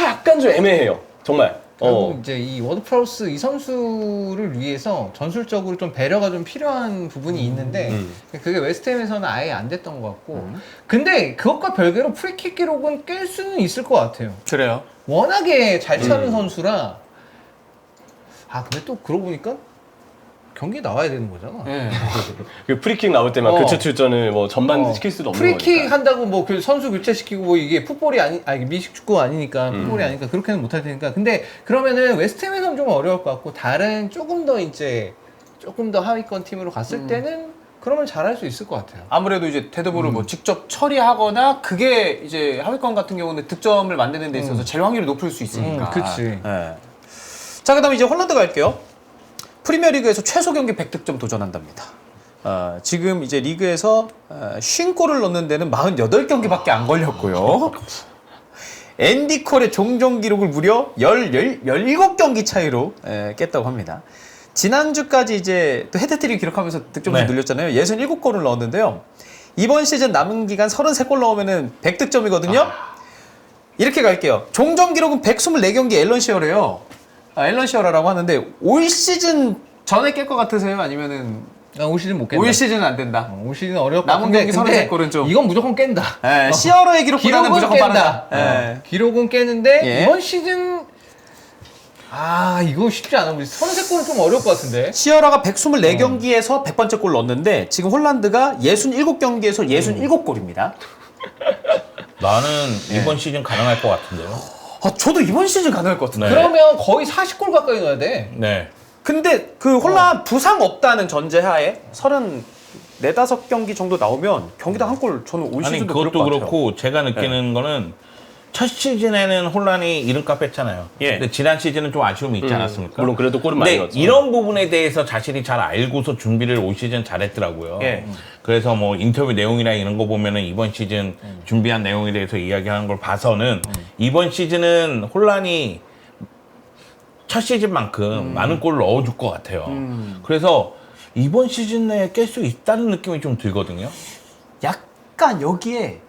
약간 좀 애매해요. 정말. 결국 이제 이 워드 프라우스 이 선수를 위해서 전술적으로 좀 배려가 좀 필요한 부분이 있는데 그게 웨스트햄에서는 아예 안 됐던 것 같고 근데 그것과 별개로 프리킥 기록은 깰 수는 있을 것 같아요. 그래요. 워낙에 잘 차는 선수라 근데 또 그러고 보니까 경기에 나와야 되는 거잖아. 예. 그 프리킥 나올 때만 교체 출전을 뭐 전반 시킬 수도 없는 프리킥 거니까. 한다고 뭐 그 선수 교체시키고 뭐 이게 풋볼이 아니 미식 축구가 아니니까 풋볼이 아니니까 그렇게는 못할 테니까. 근데 그러면은 웨스트햄에서는 좀 어려울 것 같고 다른 조금 더 하위권 팀으로 갔을 때는 그러면 잘할 수 있을 것 같아요. 아무래도 이제 데드볼을 뭐 직접 처리하거나 그게 이제 하위권 같은 경우는 득점을 만드는 데 있어서 제일 확률이 높을 수 있으니까. 그치. 예. 자, 그다음에 이제 홀란드 갈게요. 프리미어리그에서 최소 경기 100득점 도전한답니다. 지금 이제 리그에서 50골을 넣는 데는 48경기밖에 안 걸렸고요. 앤디 콜의 종종 기록을 무려 17경기 차이로 깼다고 합니다. 지난주까지 이제 또 헤트트릭 기록하면서 득점을 네. 늘렸잖아요. 67골을 넣었는데요. 이번 시즌 남은 기간 33골 넣으면은 100득점이거든요. 이렇게 갈게요. 종종 기록은 124경기 앨런 시어래요. 앨런 시어라라고 하는데 올 시즌 전에 깰 것 같으세요? 아니면은 올 시즌 못 깬다. 올 시즌은 안 된다. 올 시즌 어려울 것 남은 같은데 경기 근데 33골은 좀. 이건 무조건 깬다. 시어러의 기록보다는 기록은 무조건 깬다. 빠르다. 기록은 깨는데 예. 이번 시즌 이거 쉽지 않아. 33골은 좀 어려울 것 같은데. 시어라가 124경기에서 100번째 골 넣었는데 지금 홀란드가 67경기에서 67골입니다. 나는 이번 시즌 가능할 것 같은데요. 저도 이번 시즌 가능할 것 같은데. 네. 그러면 거의 40골 가까이 넣어야 돼. 네. 근데 그 홀란 부상 없다는 전제하에 34-5경기 정도 나오면 경기당 한 골 저는 올 아니 시즌도 그럴 것 그것도 같아요. 그렇고 제가 느끼는 거는 첫 시즌에는 혼란이 이름값 뺐잖아요. 예. 근데 지난 시즌은 좀 아쉬움이 있지 않았습니까? 물론 그래도 골은 많이 근데 넣었죠. 이런 부분에 대해서 자신이 잘 알고서 준비를 올 시즌 잘했더라고요. 예. 그래서 뭐 인터뷰 내용이나 이런 거 보면은 이번 시즌 준비한 내용에 대해서 이야기하는 걸 봐서는 이번 시즌은 혼란이 첫 시즌만큼 많은 골을 넣어줄 것 같아요. 그래서 이번 시즌 내에 깰 수 있다는 느낌이 좀 들거든요. 약간 약간 여기에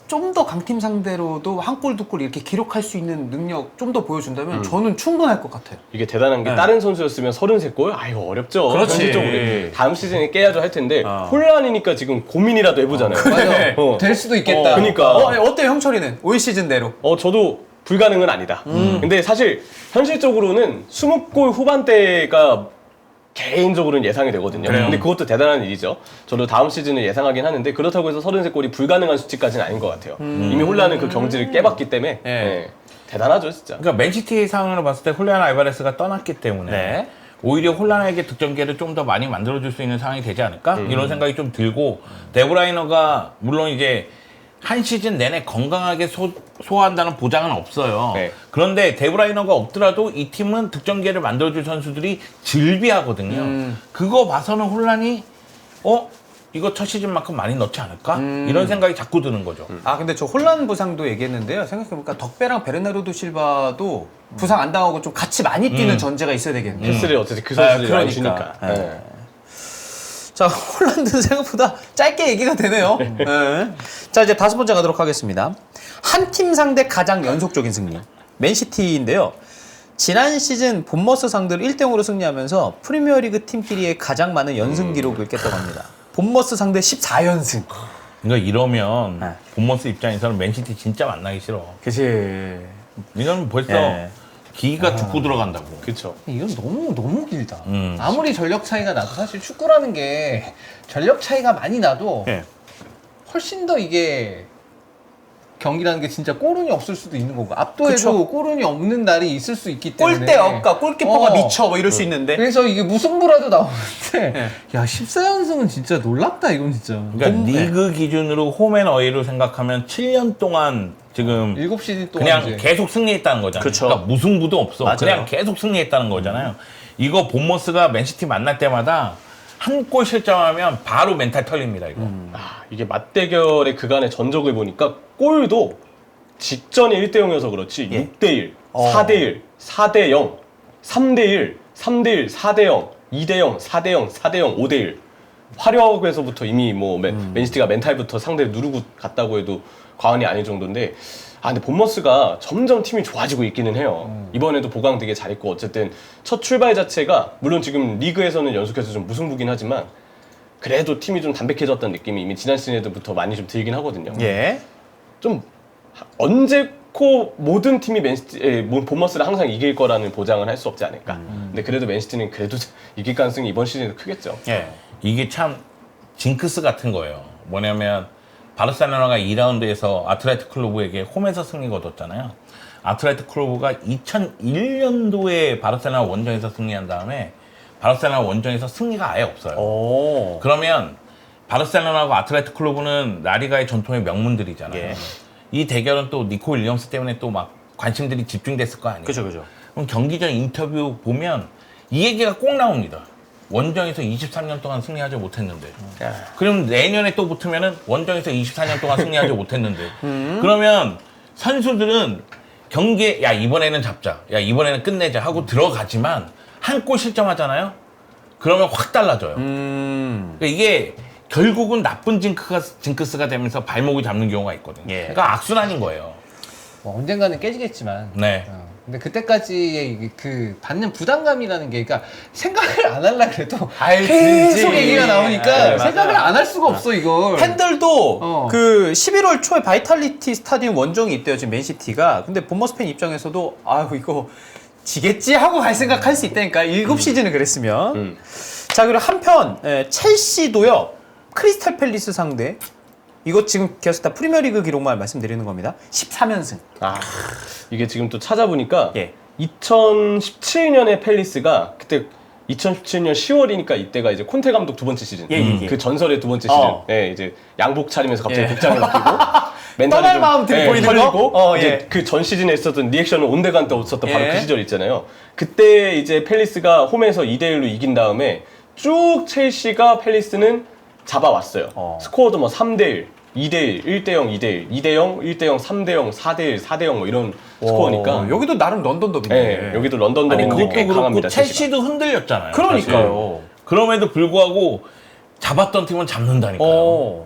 좀 더 강팀 상대로도 한 골, 두 골 이렇게 기록할 수 있는 능력 좀 더 보여준다면 저는 충분할 것 같아요. 이게 대단한 게 네. 다른 선수였으면 33골? 아 이거 어렵죠. 그렇지. 현실적으로. 다음 시즌에 깨야죠 할 텐데 어. 혼란이니까 지금 고민이라도 해보잖아요. 맞아. 어. 될 수도 있겠다. 그러니까. 어때요, 형철이는? 올 시즌대로. 저도 불가능은 아니다. 근데 사실 현실적으로는 20골 후반대가 개인적으로는 예상이 되거든요. 근데 그것도 대단한 일이죠. 저도 다음 시즌을 예상하긴 하는데 그렇다고 해서 33골이 불가능한 수치까지는 아닌 것 같아요. 이미 혼란은 그 경지를 깨봤기 때문에 예. 대단하죠 진짜. 그러니까 맨시티 상황으로 봤을 때 홀란 알바레스가 떠났기 때문에 네. 오히려 혼란에게 득점기를 좀 더 많이 만들어줄 수 있는 상황이 되지 않을까? 이런 생각이 좀 들고 데브라이너가 물론 이제 한 시즌 내내 건강하게 소화한다는 보장은 없어요. 네. 그런데 데브라이너가 없더라도 이 팀은 득점기를 만들어줄 선수들이 즐비하거든요. 그거 봐서는 혼란이 이거 첫 시즌만큼 많이 넣지 않을까? 이런 생각이 자꾸 드는 거죠. 아 근데 저 혼란 부상도 얘기했는데요. 생각해보니까 덕배랑 베르나르도 실바도 부상 안 당하고 좀 같이 많이 뛰는 전제가 있어야 되겠네요. 패스를 어쨌든 그 선수들이 많이 그러니까. 주니까. 네. 예. 자, 홀란드는 생각보다 짧게 얘기가 되네요. 네. 자, 이제 다섯 번째 가도록 하겠습니다. 한 팀 상대 가장 연속적인 승리. 맨시티인데요. 지난 시즌 본머스 상대로 1대0으로 승리하면서 프리미어리그 팀끼리의 가장 많은 연승 기록을 깼다고 합니다. 본머스 상대 14연승. 그러니까 이러면 네. 본머스 입장에서는 맨시티 진짜 만나기 싫어. 그치. 이건 벌써 네. 기가 죽고 들어간다고. 그렇죠. 이건 너무 길다. 아무리 전력 차이가 나도 사실 축구라는 게 전력 차이가 많이 나도 네. 훨씬 더 이게 경기라는 게 진짜 골운이 없을 수도 있는 거고 압도해도 그쵸. 골운이 없는 날이 있을 수 있기 때문에 골대 없까 골키퍼가 어. 미쳐 뭐 이럴 수 있는데. 그래서 이게 무승부라도 나오는데 네. 야 14연승은 진짜 놀랍다 이건 진짜. 그러니까 리그 기준으로 홈앤어웨이로 생각하면 7년 동안 지금 7시즌 동안 그냥 이제 계속 승리했다는 거잖아요. 그쵸. 그러니까 무승부도 없어. 맞아요. 그냥 계속 승리했다는 거잖아요. 이거 본머스가 맨시티 만날 때마다 한 골 실점하면 바로 멘탈 털립니다. 이거. 아, 이게 맞대결의 그간의 전적을 보니까 골도 직전에 1대0이어서 그렇지 예. 6대1, 4대1, 4대0, 3대1, 3대1, 4대0, 2대0, 4대0, 4대0, 5대1 화력에서부터 이미 뭐 맨시티가 멘탈부터 상대를 누르고 갔다고 해도 과언이 아닐 정도인데 근데 본머스가 점점 팀이 좋아지고 있기는 해요. 이번에도 보강 되게 잘했고 어쨌든 첫 출발 자체가 물론 지금 리그에서는 연속해서 좀 무승부긴 하지만 그래도 팀이 좀 담백해졌다는 느낌이 이미 지난 시즌에부터 많이 좀 들긴 하거든요. 예. 좀 언제코 모든 팀이 본머스를 항상 이길 거라는 보장을 할 수 없지 않을까. 근데 그래도 맨시티는 그래도 이길 가능성이 이번 시즌에 크겠죠. 예. 이게 참 징크스 같은 거예요. 뭐냐면 바르셀로나가 2라운드에서 아틀레티코 클로브에게 홈에서 승리 거뒀잖아요. 아틀레티코 클로브가 2001년도에 바르셀로나 원정에서 승리한 다음에 바르셀로나 원정에서 승리가 아예 없어요. 오. 그러면 바르셀로나하고 아틀레티코 클로브는 라리가의 전통의 명문들이잖아요. 예. 이 대결은 또 니코 윌리엄스 때문에 또 막 관심들이 집중됐을 거 아니에요. 그죠. 그럼 경기 전 인터뷰 보면 이 얘기가 꼭 나옵니다. 원정에서 23년 동안 승리하지 못했는데. 그럼 내년에 또 붙으면은 원정에서 24년 동안 승리하지 못했는데. 그러면 선수들은 경기에 야 이번에는 잡자, 야 이번에는 끝내자 하고 들어가지만 한 골 실점하잖아요. 그러면 확 달라져요. 그러니까 이게 결국은 나쁜 징크스가 되면서 발목을 잡는 경우가 있거든요. 예. 그러니까 악순환인 거예요. 뭐 언젠가는 깨지겠지만 네. 근데 그때까지의 이게 그 받는 부담감이라는 게 그러니까 생각을 안 하려고 해도 아이, 계속 그렇지. 얘기가 나오니까 맞아요. 생각을 안 할 수가 없어 이걸. 팬들도 그 11월 초에 바이탈리티 스타디움 원정이 있대요 지금 맨시티가. 근데 본머스 팬 입장에서도 아유 이거 지겠지 하고 갈 생각할 수 있다니까 7시즌을 그랬으면. 자 그리고 한편 첼시도요 크리스탈 팰리스 상대 이거 지금 계속 다 프리미어리그 기록만 말씀드리는 겁니다. 13연승. 이게 지금 또 찾아보니까 예. 2017년에 팰리스가 그때 2017년 10월이니까 이때가 이제 콘테 감독 두 번째 시즌. 예. 그 전설의 두 번째 시즌. 예, 이제 양복 차리면서 갑자기 예. 복장을 바뀌고 멘탈이 떠날 좀, 마음 보이는 거? 털리고 예. 이제 그 전 시즌에 있었던 리액션을 온데간데 없었던 바로 예. 그 시절 있잖아요. 그때 이제 팰리스가 홈에서 2대1로 이긴 다음에 쭉 첼시가 팰리스는 잡아왔어요. 스코어도 뭐 3대1, 2대1, 1대0, 2대1, 2대0, 1대0, 3대0, 4대1, 4대0 뭐 이런 스코어니까. 여기도 나름 런던 더비네. 예, 여기도 런던 아니 더비 그것도 그렇고 강합니다. 첼시가. 첼시도 흔들렸잖아요. 그러니까요. 사실. 그럼에도 불구하고 잡았던 팀은 잡는다니까요.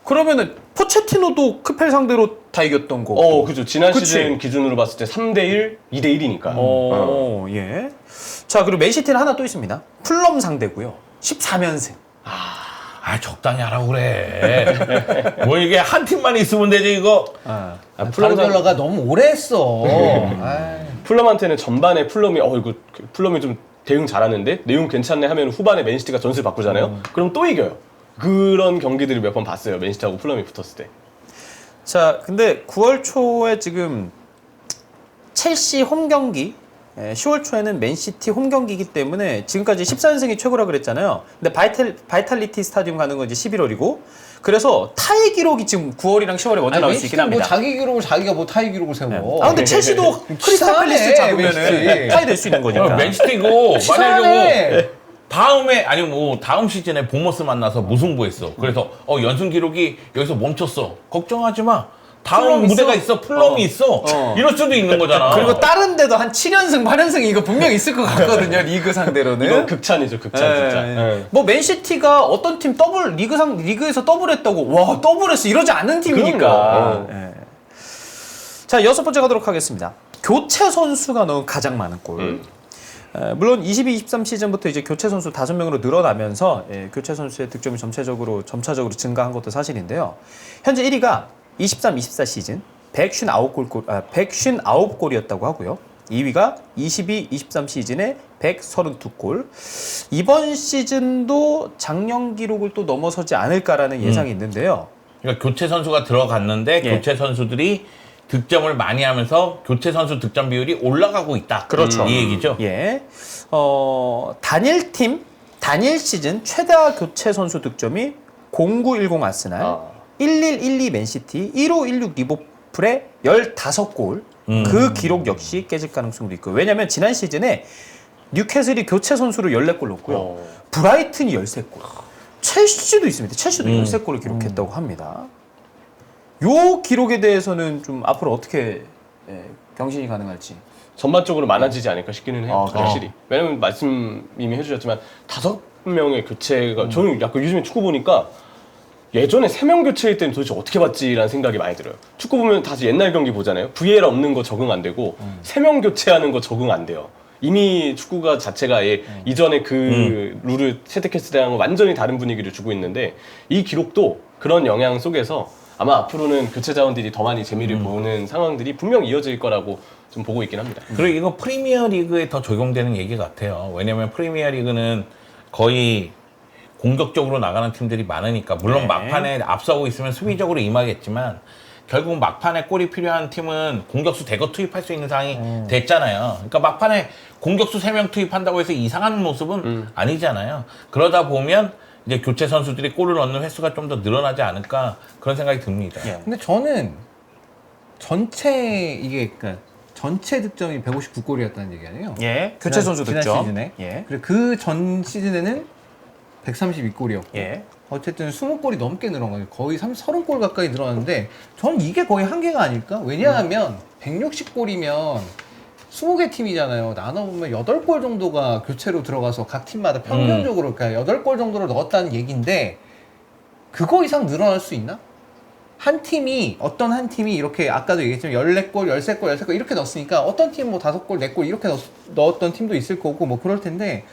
그러면은 포체티노도 크펠 상대로 다 이겼던 거고. 그죠. 지난 그치? 시즌 기준으로 봤을 때 3대1, 2대1이니까. 예. 자, 그리고 맨시티는 하나 또 있습니다. 풀럼 상대고요. 14연승. 적당히 하라고 그래. 뭐 이게 한 팀만 있으면 되지 이거. 가르디올라가 너무 오래 했어. 아이. 풀럼한테는 전반에 풀럼이 이거 풀럼이 좀 대응 잘하는데 내용 괜찮네 하면 후반에 맨시티가 전술 바꾸잖아요. 그럼 또 이겨요. 그런 경기들을 몇 번 봤어요. 맨시티하고 풀럼이 붙었을 때. 자, 근데 9월 초에 지금 첼시 홈 경기, 10월 초에는 맨시티 홈 경기이기 때문에 지금까지 14연승이 최고라 그랬잖아요. 근데 바이탈리티 스타디움 가는 건 이제 11월이고, 그래서 타이 기록이 지금 9월이랑 10월에 먼저 나올 수 있긴 맨시티는 합니다. 뭐 자기 기록을 자기가 뭐 타이 기록을 세워. 근데 첼시도 크리스탈 팰리스 잡으면은 맨시티. 타이 될 수 있는 거니까. 맨시티고 만약에 치사하네. 뭐 다음에 아니 뭐 다음 시즌에 보머스 만나서 무승부했어. 그래서 연승 기록이 여기서 멈췄어. 걱정하지 마. 다음 플럼이 무대가 있어? 있어. 플럼이 있어. 이럴 수도 있는 거잖아. 그리고 다른 데도 한 7연승, 8연승 이거 분명 있을 것 같거든요. 리그 상대로는. 이건 극찬이죠, 극찬 진짜. 예. 뭐 맨시티가 어떤 팀 리그에서 더블했다고 와 더블했어 이러지 않는 팀이니까. 그럼요. 예. 자, 6번째 가도록 하겠습니다. 교체 선수가 넣은 가장 많은 골. 물론 22-23 시즌부터 이제 교체 선수 5명으로 늘어나면서 교체 선수의 득점이 점차적으로 증가한 것도 사실인데요. 현재 1위가 23-24 시즌 159골이었다고 하고요. 2위가 22-23 시즌에 132골. 이번 시즌도 작년 기록을 또 넘어서지 않을까라는 예상이 있는데요. 그러니까 교체 선수가 들어갔는데 예. 교체 선수들이 득점을 많이 하면서 교체 선수 득점 비율이 올라가고 있다. 그렇죠. 이 얘기죠. 예. 단일 시즌 최다 교체 선수 득점이 0910 아스날, 1112 맨시티, 1516 리버풀의 15골. 그 기록 역시 깨질 가능성도 있고. 왜냐면 지난 시즌에 뉴캐슬이 교체 선수로 14골 넣었고요. 브라이튼이 13골. 첼시도 있습니다. 첼시도 13골을 기록했다고 합니다. 요 기록에 대해서는 좀 앞으로 어떻게 경신이 가능할지. 전반적으로 많아지지 않을까 싶기는 해요. 그래요? 확실히. 왜냐면 말씀 이미 해주셨지만 5명의 교체가 저는 약간 요즘에 축구 보니까 예전에 3명 교체일 때는 도대체 어떻게 봤지라는 생각이 많이 들어요. 축구 보면 다시 옛날 경기 보잖아요. VAR 없는 거 적응 안 되고 3명 교체하는 거 적응 안 돼요. 이미 축구가 자체가 이전에 그 룰을 채택했을 때랑 완전히 다른 분위기를 주고 있는데 이 기록도 그런 영향 속에서 아마 앞으로는 교체 자원들이 더 많이 재미를 보는 상황들이 분명 이어질 거라고 좀 보고 있긴 합니다. 그리고 이거 프리미어 리그에 더 적용되는 얘기 같아요. 왜냐면 프리미어 리그는 거의 공격적으로 나가는 팀들이 많으니까 물론 네. 막판에 앞서고 있으면 수비적으로 임하겠지만 결국 막판에 골이 필요한 팀은 공격수 대거 투입할 수 있는 상황이 됐잖아요. 그러니까 막판에 공격수 3명 투입한다고 해서 이상한 모습은 아니잖아요. 그러다 보면 이제 교체 선수들이 골을 넣는 횟수가 좀 더 늘어나지 않을까 그런 생각이 듭니다. 예. 근데 저는 그러니까 전체 득점이 159골이었다는 얘기 아니에요? 예. 교체 선수 지난 득점. 시즌에. 예. 그리고 그 전 시즌에는 132골이었고. 예. 어쨌든 20골이 넘게 늘어난 거예요. 거의 30골 가까이 늘어났는데 저는 이게 거의 한계가 아닐까? 왜냐하면 160골이면 20개 팀이잖아요. 나눠보면 8골 정도가 교체로 들어가서 각 팀마다 평균적으로 그러니까 8골 정도를 넣었다는 얘기인데 그거 이상 늘어날 수 있나? 어떤 한 팀이 이렇게 아까도 얘기했지만 14골, 13골, 16골 이렇게 넣었으니까 어떤 팀은 뭐 5골, 4골 이렇게 넣었던 팀도 있을 거고 뭐 그럴 텐데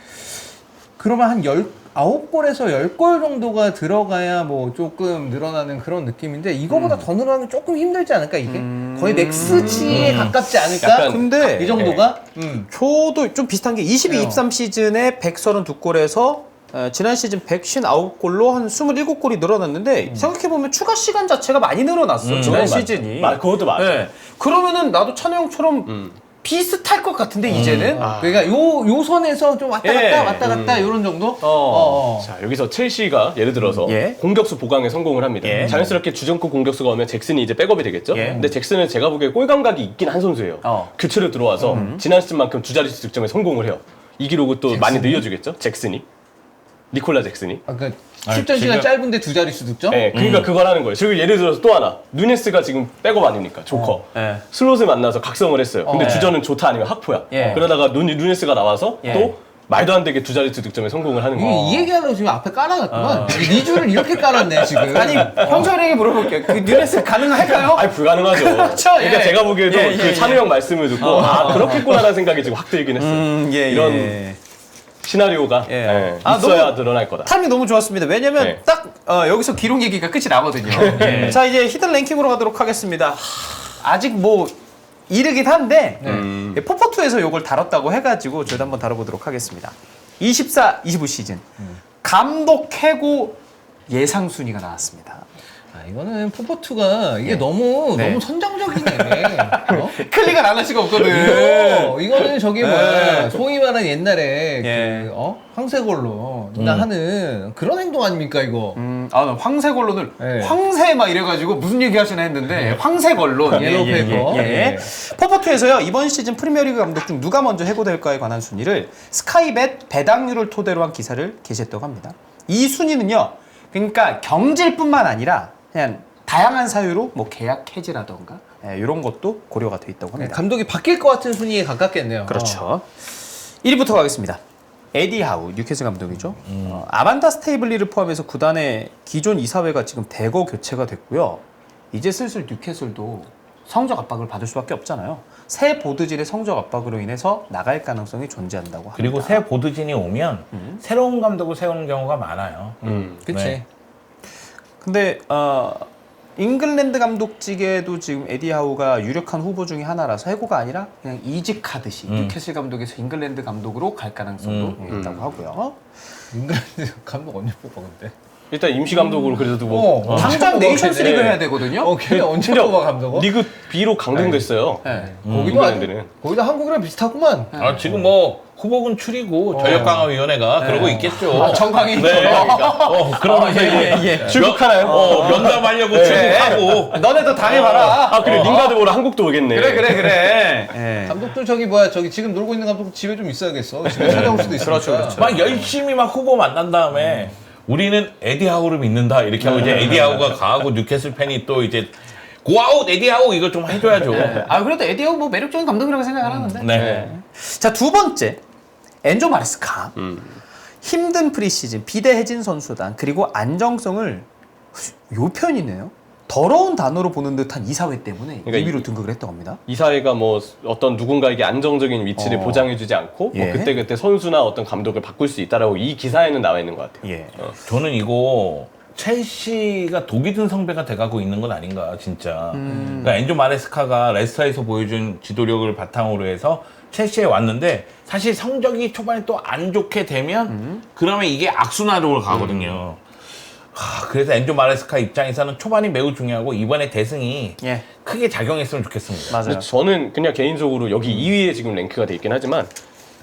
그러면 한 9골에서 10골 정도가 들어가야 뭐 조금 늘어나는 그런 느낌인데 이거보다 더 늘어나면 조금 힘들지 않을까 이게? 거의 맥스치에 가깝지 않을까? 약간 근데 이 정도가? 저도 좀 비슷한 게 22-23 시즌에 132골에서 지난 시즌 159골로 한 27골이 늘어났는데 생각해보면 추가 시간 자체가 많이 늘어났어 지난 시즌이. 그것도 맞아. 네. 그러면은 나도 찬호 형처럼 비슷할 것 같은데 이제는. 그러니까 요 선에서 좀 왔다 갔다 예. 왔다 갔다 이런 정도? 자, 여기서 첼시가 예를 들어서 예. 공격수 보강에 성공을 합니다. 예. 자연스럽게 주전급 공격수가 오면 잭슨이 이제 백업이 되겠죠. 예. 근데 잭슨은 제가 보기에 골 감각이 있긴 한 선수예요. 교체로 들어와서 지난 시즌만큼 2자릿수 득점에 성공을 해요. 이 기록을 또 많이 늘려주겠죠. 니콜라 잭슨이. 그러니까 아니, 출전 시간 지금- 짧은데 2자릿수 득점? 네, 그러니까 그걸 하는 거예요. 그리고 예를 들어서 또 하나. 누네스가 지금 백업 아닙니까? 조커. 예. 슬롯을 만나서 각성을 했어요. 근데 예. 주전은 조타 아니면 학포야. 예. 그러다가 누네스가 나와서 예. 또 말도 안 되게 두 자릿수 득점에 성공을 하는 거예요. 이 얘기하려고 지금 앞에 깔아놨구만. 리주를 이렇게 깔았네 지금. 아니 형철에게 물어볼게요. 그 뉴레스 가능할까요? 아니 불가능하죠. 그렇죠, 그러니까 예. 제가 보기에도 예, 예, 그 예. 찬우 형 말씀을 듣고 그렇겠구나라는 생각이 지금 확 들긴 했어요. 예, 이런 예. 시나리오가 예. 예, 아, 있어야 너무- 드러날 거다. 타이밍 너무 좋았습니다. 왜냐면 네. 딱 여기서 기록 얘기가 끝이 나거든요. 예. 자 이제 히든 랭킹으로 가도록 하겠습니다. 아직 뭐 이르긴 한데 포포2에서 요걸 다뤘다고 해가지고 저희도 한번 다뤄보도록 하겠습니다. 24-25 시즌 감독 해고 예상 순위가 나왔습니다. 아, 이거는 포포2가 이게 너무 네. 너무 선정적이네. 어? 클릭을 안 할 수가 없거든. 이거는 저기 뭐야 소위 말하는 옛날에 예. 그 황새골로 하는 그런 행동 아닙니까 이거? 나 황새걸론을 네. 황새 막 이래가지고 무슨 얘기 하시나 했는데 황새걸론 옐로우 페이퍼. 예. 포포2에서요 이번 시즌 프리미어리그 감독 중 누가 먼저 해고될까에 관한 순위를 스카이벳 배당률을 토대로 한 기사를 게시했다고 합니다. 이 순위는요 그러니까 경질뿐만 아니라 그냥 다양한 사유로 뭐 계약 해지라던가 이런 것도 고려가 돼 있다고 합니다. 감독이 바뀔 것 같은 순위에 가깝겠네요. 그렇죠. 1위부터 가겠습니다. 에디 하우, 뉴캐슬 감독이죠. 아만다 스테이블리를 포함해서 구단의 기존 이사회가 지금 대거 교체가 됐고요. 이제 슬슬 뉴캐슬도 성적 압박을 받을 수밖에 없잖아요. 새 보드진의 성적 압박으로 인해서 나갈 가능성이 존재한다고 합니다. 그리고 새 보드진이 오면 새로운 감독을 세우는 경우가 많아요. 그치. 네. 근데 잉글랜드 감독직에도 지금 에디 하우가 유력한 후보 중에 하나라서 해고가 아니라 그냥 이직하듯이 뉴캐슬 감독에서 잉글랜드 감독으로 갈 가능성도 있다고 하고요. 잉글랜드 감독 언제 뽑아 근데? 일단 임시 감독으로 그래도 뭐 당장 네이션스 리그 네. 해야 되거든요. 걔네 언제 심지어 뽑아 감독은? 리그 B로 강등됐어요. 네. 잉글랜드는. 거기도 한국이랑 비슷하구만. 지금 뭐 후보군 추리고 전력강화위원회가 그러고 있겠죠. 정강이. 네. 그러면서 이제 출국하나요? 면담하려고 출국하고. 너네도 당해봐라. 그래 링가드 보러 한국도 오겠네. 그래. 예. 감독도 저기 뭐야 저기 지금 놀고 있는 감독 집에 좀 있어야겠어. 집에 찾아올 수도 있으니까. 그렇죠. 막 열심히 막 후보 만난 다음에 우리는 에디 하우를 믿는다 이렇게 하고 이제 에디 하우가 가고 뉴캐슬 팬이 또 이제 고아웃 에디 하우 이거 좀 해줘야죠. 그래도 에디 하우 뭐 매력적인 감독이라고 생각을 하는데. 네. 자, 두 번째. 엔조 마레스카. 힘든 프리시즌, 비대해진 선수단, 그리고 안정성을 요 편이네요. 더러운 단어로 보는 듯한 이사회 때문에 그러니까 2위로 등극을 했다고 합니다. 이사회가 뭐 어떤 누군가에게 안정적인 위치를 보장해주지 않고 예. 뭐 그때 선수나 어떤 감독을 바꿀 수 있다라고 이 기사에는 나와 있는 것 같아요. 예. 저는 이거 첼시가 독이 든 성배가 돼가고 있는 건 아닌가 진짜. 그러니까 엔조 마레스카가 레스터에서 보여준 지도력을 바탕으로 해서 첼시에 왔는데 사실 성적이 초반에 또 안 좋게 되면 그러면 이게 악순환으로 가거든요. 그래서 엔조 마레스카 입장에서는 초반이 매우 중요하고 이번에 대승이 예. 크게 작용했으면 좋겠습니다. 맞아요. 근데 저는 그냥 개인적으로 여기 2위에 지금 랭크가 돼 있긴 하지만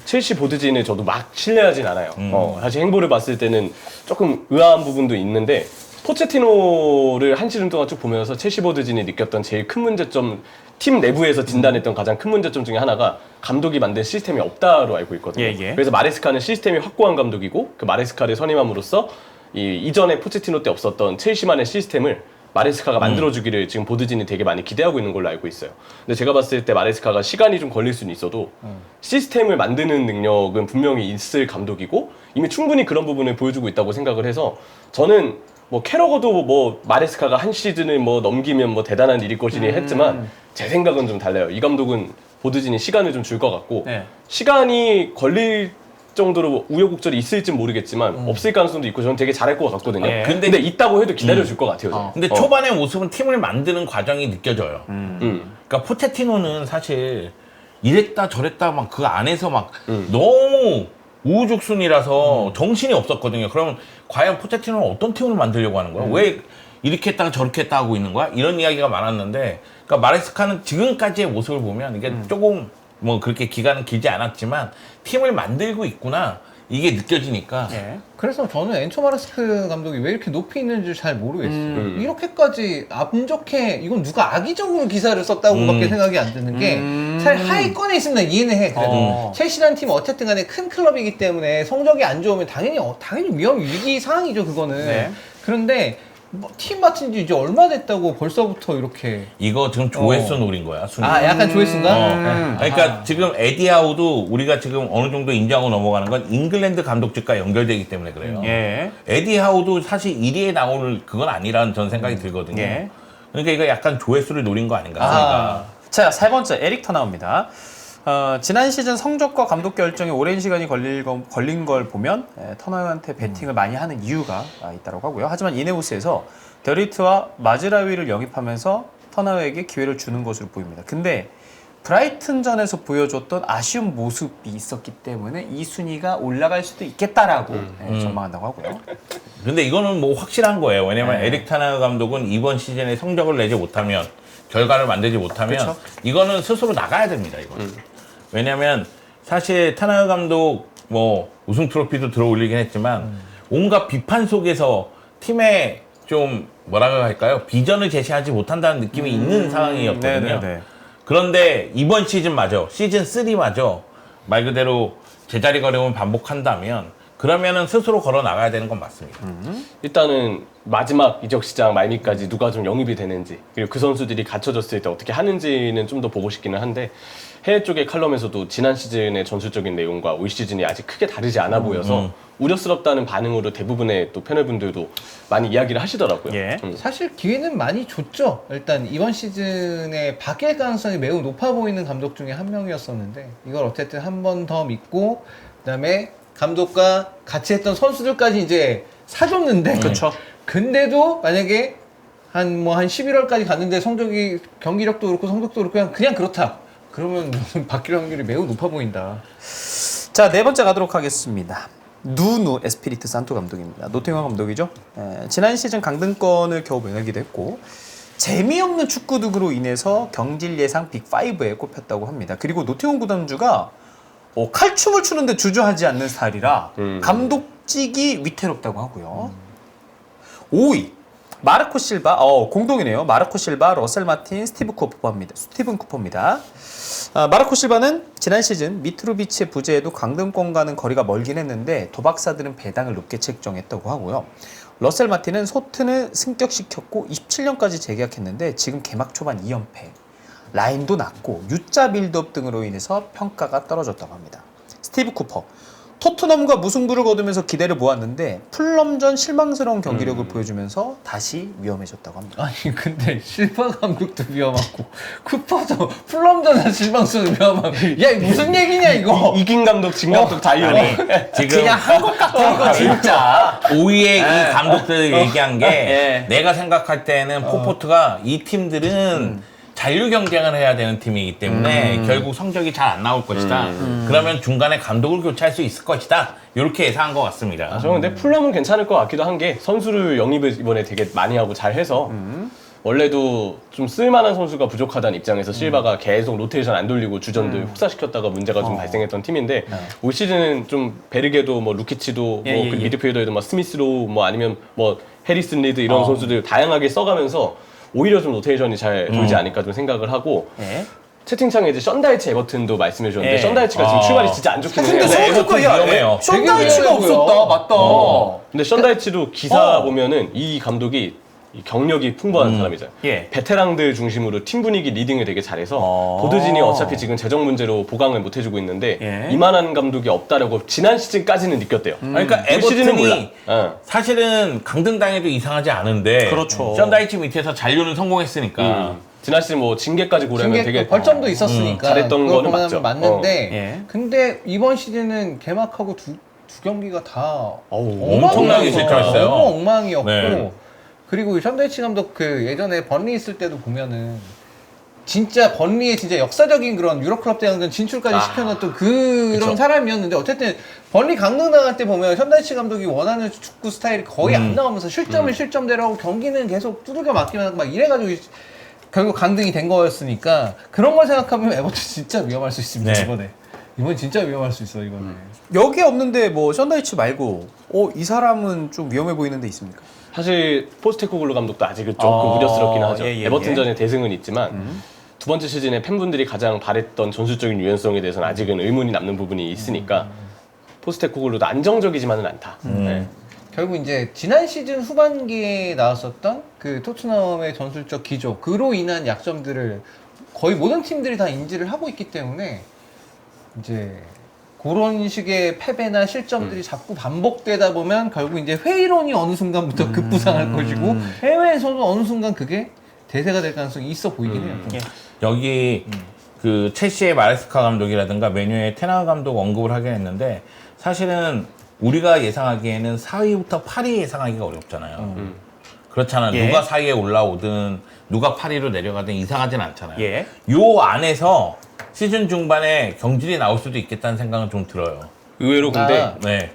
첼시 보드진을 저도 막 신뢰하진 않아요. 사실 행보를 봤을 때는 조금 의아한 부분도 있는데 포체티노를 한 시즌 동안 쭉 보면서 첼시 보드진이 느꼈던 제일 큰 문제점, 팀 내부에서 진단했던 가장 큰 문제점 중에 하나가 감독이 만든 시스템이 없다로 알고 있거든요. 예. 그래서 마레스카는 시스템이 확고한 감독이고 그 마레스카를 선임함으로써 이전에 포체티노 때 없었던 첼시만의 시스템을 마레스카가 만들어주기를 지금 보드진이 되게 많이 기대하고 있는 걸로 알고 있어요. 근데 제가 봤을 때 마레스카가 시간이 좀 걸릴 수는 있어도 시스템을 만드는 능력은 분명히 있을 감독이고 이미 충분히 그런 부분을 보여주고 있다고 생각을 해서 저는 뭐 캐러거도 뭐 마레스카가 한 시즌을 뭐 넘기면 뭐 대단한 일일 것이니 했지만 제 생각은 좀 달라요. 이 감독은 보드진이 시간을 좀 줄 것 같고 네. 시간이 걸릴 정도로 우여곡절이 있을진 모르겠지만 없을 가능성도 있고 저는 되게 잘할 것 같거든요. 예. 근데 있다고 해도 기다려줄 것 같아요. 저는. 근데 초반의 모습은 팀을 만드는 과정이 느껴져요. 그러니까 포체티노는 사실 이랬다 저랬다 막 그 안에서 막 너무 우후죽순이라서 정신이 없었거든요. 그러면 과연 포체티노는 어떤 팀을 만들려고 하는 거야? 왜 이렇게 했다가 저렇게 했다 하고 있는 거야? 이런 이야기가 많았는데 그러니까 마레스카는 지금까지의 모습을 보면 이게 조금 뭐 그렇게 기간은 길지 않았지만 팀을 만들고 있구나 이게 느껴지니까 예. 그래서 저는 엔초 마레스카 감독이 왜 이렇게 높이 있는지 잘 모르겠어요. 이렇게까지 안 좋게 이건 누가 악의적으로 기사를 썼다고밖에 생각이 안 드는 게 사실 하위권에 있으면 난 이해는 해. 그래도 첼시라는 팀은 어쨌든 간에 큰 클럽이기 때문에 성적이 안 좋으면 당연히 위험 위기 상황이죠 그거는. 네. 그런데 뭐팀 맡은 지 이제 얼마 됐다고 벌써부터 이렇게 이거 지금 조회수 노린 거야, 순위. 약간 조회수인가? 그러니까 지금 에디 하우도 우리가 지금 어느 정도 인정하고 넘어가는 건 잉글랜드 감독직과 연결되기 때문에 그래요. 예. 에디 하우도 사실 1위에 나올 그건 아니라는 전 생각이 들거든요. 예. 그러니까 이거 약간 조회수를 노린 거 아닌가. 순위가. 자, 세 번째 에릭 터나우입니다. 지난 시즌 성적과 감독 결정에 오랜 시간이 걸린 걸 보면 터나우한테 배팅을 많이 하는 이유가 있다고 하고요. 하지만 이네우스에서 데리트와 마즈라위를 영입하면서 터나우에게 기회를 주는 것으로 보입니다. 근데 브라이튼전에서 보여줬던 아쉬운 모습이 있었기 때문에 이 순위가 올라갈 수도 있겠다라고 전망한다고 하고요. 근데 이거는 뭐 확실한 거예요. 왜냐면 네. 에릭 타나 감독은 이번 시즌에 성적을 내지 못하면, 결과를 만들지 못하면 그쵸. 이거는 스스로 나가야 됩니다. 이거는. 왜냐면 사실 타나 감독 뭐 우승 트로피도 들어올리긴 했지만 온갖 비판 속에서 팀에 좀 뭐라고 할까요? 비전을 제시하지 못한다는 느낌이 있는 상황이었거든요. 네네네. 그런데 이번 시즌마저, 시즌 3마저 말 그대로 제자리 걸음을 반복한다면 그러면은 스스로 걸어 나가야 되는 건 맞습니다. 일단은 마지막 이적 시장 말미까지 누가 좀 영입이 되는지, 그리고 그 선수들이 갖춰졌을 때 어떻게 하는지는 좀 더 보고 싶기는 한데, 해외 쪽의 칼럼에서도 지난 시즌의 전술적인 내용과 올 시즌이 아직 크게 다르지 않아 보여서 우려스럽다는 반응으로 대부분의 또 패널분들도 많이 이야기를 하시더라고요. 예. 사실 기회는 많이 줬죠. 일단 이번 시즌에 바뀔 가능성이 매우 높아 보이는 감독 중에 한 명이었었는데 이걸 어쨌든 한 번 더 믿고 그다음에 감독과 같이 했던 선수들까지 이제 사줬는데 그쵸. 근데도 만약에 한 11월까지 갔는데 성적이 경기력도 그렇고 성적도 그렇고 그냥 그렇다. 그러면 바뀔 확률이 매우 높아 보인다. 자, 네 번째 가도록 하겠습니다. 누누 에스피리트 산토 감독입니다. 노팅엄 감독이죠. 지난 시즌 강등권을 겨우 면하기도 했고 재미없는 축구 등으로 인해서 경질 예상 빅5에 꼽혔다고 합니다. 그리고 노팅엄 구단주가 칼춤을 추는데 주저하지 않는 스타일이라 감독직이 위태롭다고 하고요. 5위 마르코 실바, 공동이네요. 마르코 실바, 러셀 마틴, 스티븐 쿠퍼입니다. 마르코 실바는 지난 시즌 미트로비치의 부재에도 강등권과는 거리가 멀긴 했는데 도박사들은 배당을 높게 책정했다고 하고요. 러셀 마틴은 소튼을 승격시켰고 27년까지 재계약했는데 지금 개막 초반 2연패. 라인도 낮고 U자 빌드업 등으로 인해서 평가가 떨어졌다고 합니다. 스티브 쿠퍼. 토트넘과 무승부를 거두면서 기대를 모았는데 풀럼전 실망스러운 경기력을 보여주면서 다시 위험해졌다고 합니다. 아니 근데 실바 감독도 위험하고 쿠퍼도 풀럼전에서 실망스러운 위험하고 야 이거 무슨 얘기냐 이거. 이긴 감독, 진 감독 다 위험해. 지금 그냥 한 것 같아 이거 진짜. 5위의 이 감독들 얘기한 게 예. 내가 생각할 때는 포포트가 이 팀들은 잔류 경쟁을 해야 되는 팀이기 때문에 결국 성적이 잘 안 나올 것이다. 그러면 중간에 감독을 교체할 수 있을 것이다. 이렇게 예상한 것 같습니다. 저는 근데 풀럼은 괜찮을 것 같기도 한 게 선수를 영입을 이번에 되게 많이 하고 잘 해서 원래도 좀 쓸만한 선수가 부족하다는 입장에서 실바가 계속 로테이션 안 돌리고 주전들 혹사시켰다가 문제가 좀 발생했던 팀인데 올 시즌은 좀 베르게도 뭐 루키치도 예, 뭐 예, 그 예. 미드필더에도 뭐 스미스로 뭐 아니면 뭐 해리슨 리드 이런 선수들 다양하게 써가면서 오히려 좀 로테이션이 잘 돌지 않을까 좀 생각을 하고 예. 채팅창에 이제 션다이치 에버튼도 말씀해 주셨는데 예. 션다이치가 지금 출발이 진짜 안 좋긴 해요. 근데 네, 소주가 위험해요. 션다이치가 되게 위험해 없었다. 보여. 맞다. 근데 션다이치도 기사 보면은 이 감독이 이 경력이 풍부한 사람이잖아요. 예. 베테랑들 중심으로 팀 분위기 리딩을 되게 잘해서 보드진이 어차피 지금 재정 문제로 보강을 못 해주고 있는데 예. 이만한 감독이 없다라고 지난 시즌까지는 느꼈대요. 그러니까 올 시즌은 몰라. 에버튼이 사실은 강등당해도 이상하지 않은데 그렇죠. 션다이치 밑에서 잔류는 성공했으니까 지난 시즌 뭐 징계까지 고려하면 징계 되게 벌점도 있었으니까 잘했던 그걸 거는 보면 맞죠. 맞는데 예. 근데 이번 시즌은 개막하고 두 경기가 다 엄청나게 실패했어요. 너무 엉망이었고 네. 그리고 션다이치 감독 그 예전에 번리 있을 때도 보면은 진짜 번리의 진짜 역사적인 그런 유럽 클럽 대항전 진출까지 시켜놨던 그런 그쵸. 사람이었는데 어쨌든 번리 강등 당할 때 보면 션다이치 감독이 원하는 축구 스타일이 거의 안 나오면서 실점을 실점대로 하고 경기는 계속 두들겨 맞기만 하고 막 이래가지고 결국 강등이 된 거였으니까 그런 걸 생각하면 에버튼 진짜 위험할 수 있습니다. 네. 이번 진짜 위험할 수 있어 이번에. 여기 없는데 뭐 션다이치 말고 이 사람은 좀 위험해 보이는 데 있습니까? 사실 포스테코글루 감독도 아직은 조금 우려스럽긴 하죠. 예, 예, 에버튼전의 대승은 있지만 두 번째 시즌에 팬분들이 가장 바랬던 전술적인 유연성에 대해서는 아직은 의문이 남는 부분이 있으니까 포스테코글루도 안정적이지만은 않다. 네. 결국 이제 지난 시즌 후반기에 나왔었던 그 토트넘의 전술적 기조 그로 인한 약점들을 거의 모든 팀들이 다 인지를 하고 있기 때문에 이제 그런 식의 패배나 실점들이 자꾸 반복되다 보면 결국 이제 회의론이 어느 순간부터 급부상할 것이고 해외에서도 어느 순간 그게 대세가 될 가능성이 있어 보이긴 해요. 좀. 여기 그 첼시의 마레스카 감독이라든가 메뉴의 테나 감독 언급을 하긴 했는데 사실은 우리가 예상하기에는 4위부터 8위 예상하기가 어렵잖아요. 그렇잖아요. 예. 누가 4위에 올라오든 누가 8위로 내려가든 이상하진 않잖아요. 예. 요 안에서 시즌 중반에 경질이 나올 수도 있겠다는 생각은 좀 들어요. 의외로 근데 네.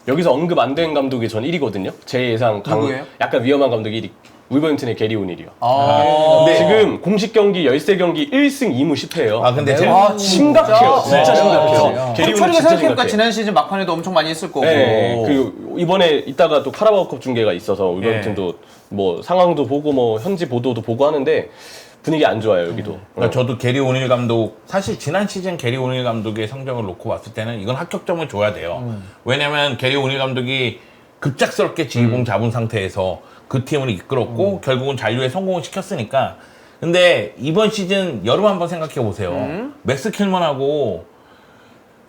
여기서 언급 안 된 감독이 전 1위거든요. 제 예상 누구예요? 약간 위험한 감독이 1위. 울버햄튼의 게리 오닐이요. 네. 지금 공식 경기 13경기 1승 2무 10패예요. 근데 제가 심각해요. 진짜 네. 심각해요. 게리 오닐 철이가 진짜 생각해보니까 심각해. 지난 시즌 막판에도 엄청 많이 했을 거고. 네, 그리고 이번에 이따가 또 카라바오컵 중계가 있어서 울버햄튼도 뭐 상황도 보고 뭐 현지 보도도 보고 하는데 분위기 안 좋아요 여기도. 그러니까 저도 게리 오닐 감독 사실 지난 시즌 게리 오닐 감독의 성적을 놓고 봤을 때는 이건 합격점을 줘야 돼요. 왜냐면 게리 오닐 감독이 급작스럽게 지휘봉 잡은 상태에서 그 팀을 이끌었고 결국은 잔류에 성공을 시켰으니까. 근데 이번 시즌 여름 한번 생각해 보세요. 맥스 킬먼하고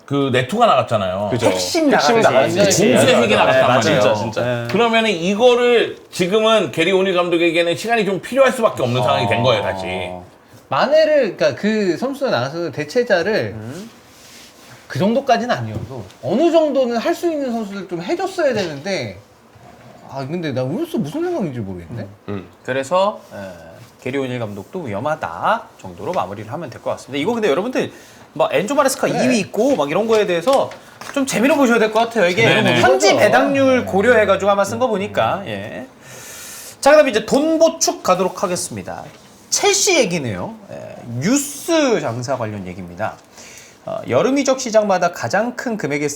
그 네투가 나갔잖아요. 그죠. 핵심 나갔지. 공수의 핵이 나갔단 말이에요. 진짜 진짜. 그러면은 이거를 지금은 게리 오닐 감독에게는 시간이 좀 필요할 수밖에 없는 상황이 된 거예요, 다시. 만회를 그러니까 그 선수가 나가서 대체자를 그 정도까지는 아니어도 어느 정도는 할 수 있는 선수들 좀 해줬어야 되는데 근데 나 오늘서 무슨 생각인지 모르겠네. 그래서 게리 오닐 감독도 위험하다 정도로 마무리를 하면 될 것 같습니다. 이거 근데 여러분들 막 엔조 마레스카 2위 있고 막 이런 거에 대해서 좀 재미로 보셔야 될 것 같아요. 이게 네네. 현지 배당률 고려해가지고 아마 쓴 거 보니까. 예. 자, 그다음에 이제 돈 보축 가도록 하겠습니다. 첼시 얘기네요. 뉴스 장사 관련 얘기입니다. 여름 이적 시장마다 가장 큰 금액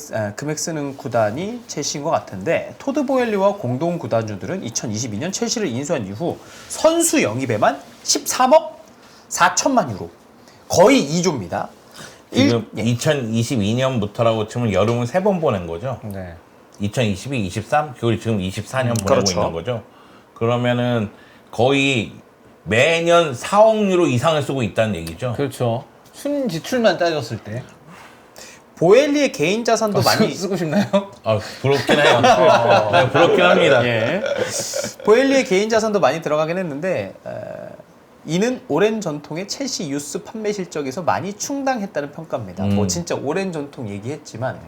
쓰는 구단이 첼시인 것 같은데 토드 보엘리와 공동 구단주들은 2022년 첼시를 인수한 이후 선수 영입에만 13억 4천만 유로 거의 2조입니다. 지금 2022년부터라고 치면 여름은 3번 보낸 거죠. 네. 2022, 23, 그걸 지금 24년 보내고 그렇죠. 있는 거죠. 그러면은 거의 매년 4억 유로 이상을 쓰고 있다는 얘기죠. 그렇죠. 순 지출만 따졌을 때 보엘리의 개인 자산도 많이 쓰고 싶나요? 부럽긴 해요. 네, 부럽긴 합니다. 예. 보엘리의 개인 자산도 많이 들어가긴 했는데 이는 오랜 전통의 첼시 유스 판매 실적에서 많이 충당했다는 평가입니다. 뭐 진짜 오랜 전통 얘기했지만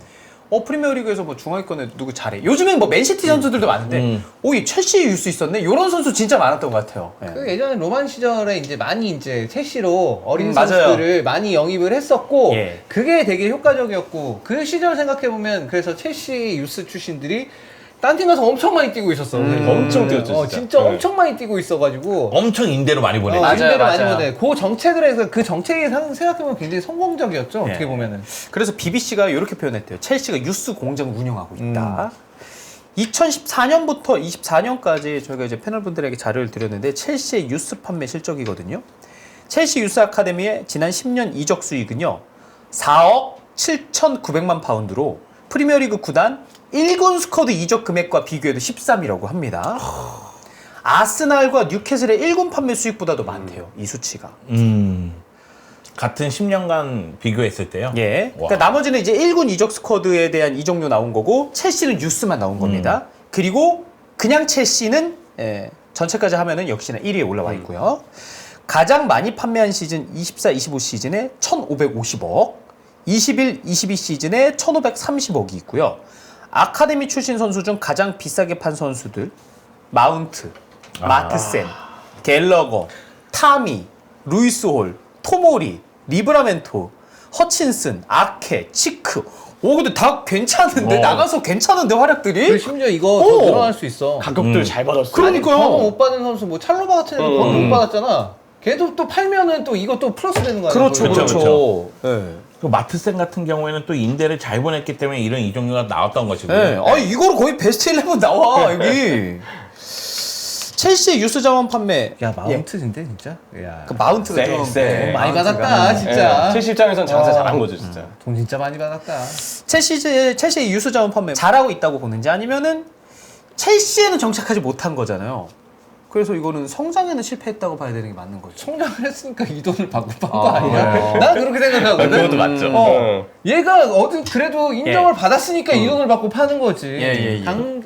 프리미어리그에서 뭐 중하위권에 누구 잘해. 요즘엔 뭐 맨시티 선수들도 많은데 이 첼시 유스 있었네. 이런 선수 진짜 많았던 것 같아요. 예. 그 예전에 로만 시절에 이제 많이 이제 첼시로 어린 맞아요. 선수들을 많이 영입을 했었고 예. 그게 되게 효과적이었고 그 시절 생각해 보면 그래서 첼시 유스 출신들이 딴 팀 가서 엄청 많이 뛰고 있었어. 엄청 뛰었죠, 진짜. 진짜 네. 엄청 많이 뛰고 있어가지고 엄청 인대로 많이 보내죠. 맞아요, 인대를 많이 맞아요. 보내. 그 정책을 해서 그 정책이 생각해보면 굉장히 성공적이었죠. 어떻게 보면은. 그래서 BBC가 이렇게 표현했대요. 첼시가 유스 공장을 운영하고 있다. 2014년부터 24년까지 저희가 이제 패널분들에게 자료를 드렸는데 첼시의 유스 판매 실적이거든요. 첼시 유스 아카데미의 지난 10년 이적 수익은요. 4억 7,900만 파운드로 프리미어리그 구단 1군 스쿼드 이적 금액과 비교해도 13위라고 합니다. 아스날과 뉴캐슬의 1군 판매 수익보다도 많대요. 이 수치가. 같은 10년간 비교했을 때요. 예. 와. 그러니까 나머지는 이제 1군 이적 스쿼드에 대한 이적료 나온 거고 첼시는 뉴스만 나온 겁니다. 그리고 그냥 첼시는 전체까지 하면은 역시나 1위에 올라와 있고요. 가장 많이 판매한 시즌 24-25 시즌에 1,550억, 21-22 시즌에 1,530억이 있고요. 아카데미 출신 선수 중 가장 비싸게 판 선수들 마운트, 마트센, 갤러거, 타미, 루이스 홀, 토모리, 리브라멘토, 허친슨, 아케, 치크. 근데 다 괜찮은데? 나가서 괜찮은데 활약들이? 그리고 심지어 이거 더 늘어날 수 있어. 가격들 잘 받았어. 그러니까요. 번호 못 받은 선수 뭐 찰로바 같은 애도 번호 못 받았잖아. 걔도 또 팔면은 또 이거 또 플러스 되는 거 아니야? 그렇죠, 그렇죠, 그렇죠. 예. 그 마트센 같은 경우에는 또 인대를 잘 보냈기 때문에 이런 이적료가 나왔던 것이고요. 네. 이거로 거의 베스트 11 나와, 여기. 첼시의 유스 자원 판매. 야 마운트인데 진짜. 야. 그 마운트가 좀 세. 많이 마운트가. 받았다 진짜. 첼시 입장에선 장사 잘한 거죠 진짜. 돈 진짜 많이 받았다. 첼시의 유스 자원 판매 잘하고 있다고 보는지 아니면은 첼시에는 정착하지 못한 거잖아요. 그래서 이거는 성장에는 실패했다고 봐야 되는 게 맞는 거죠. 성장을 했으니까 이 돈을 받고 판 거 아, 아니야? 네. 난 그렇게 생각하거든. 그것도 맞죠. 얘가 그래도 인정을 받았으니까 이 돈을 받고 파는 거지. 예.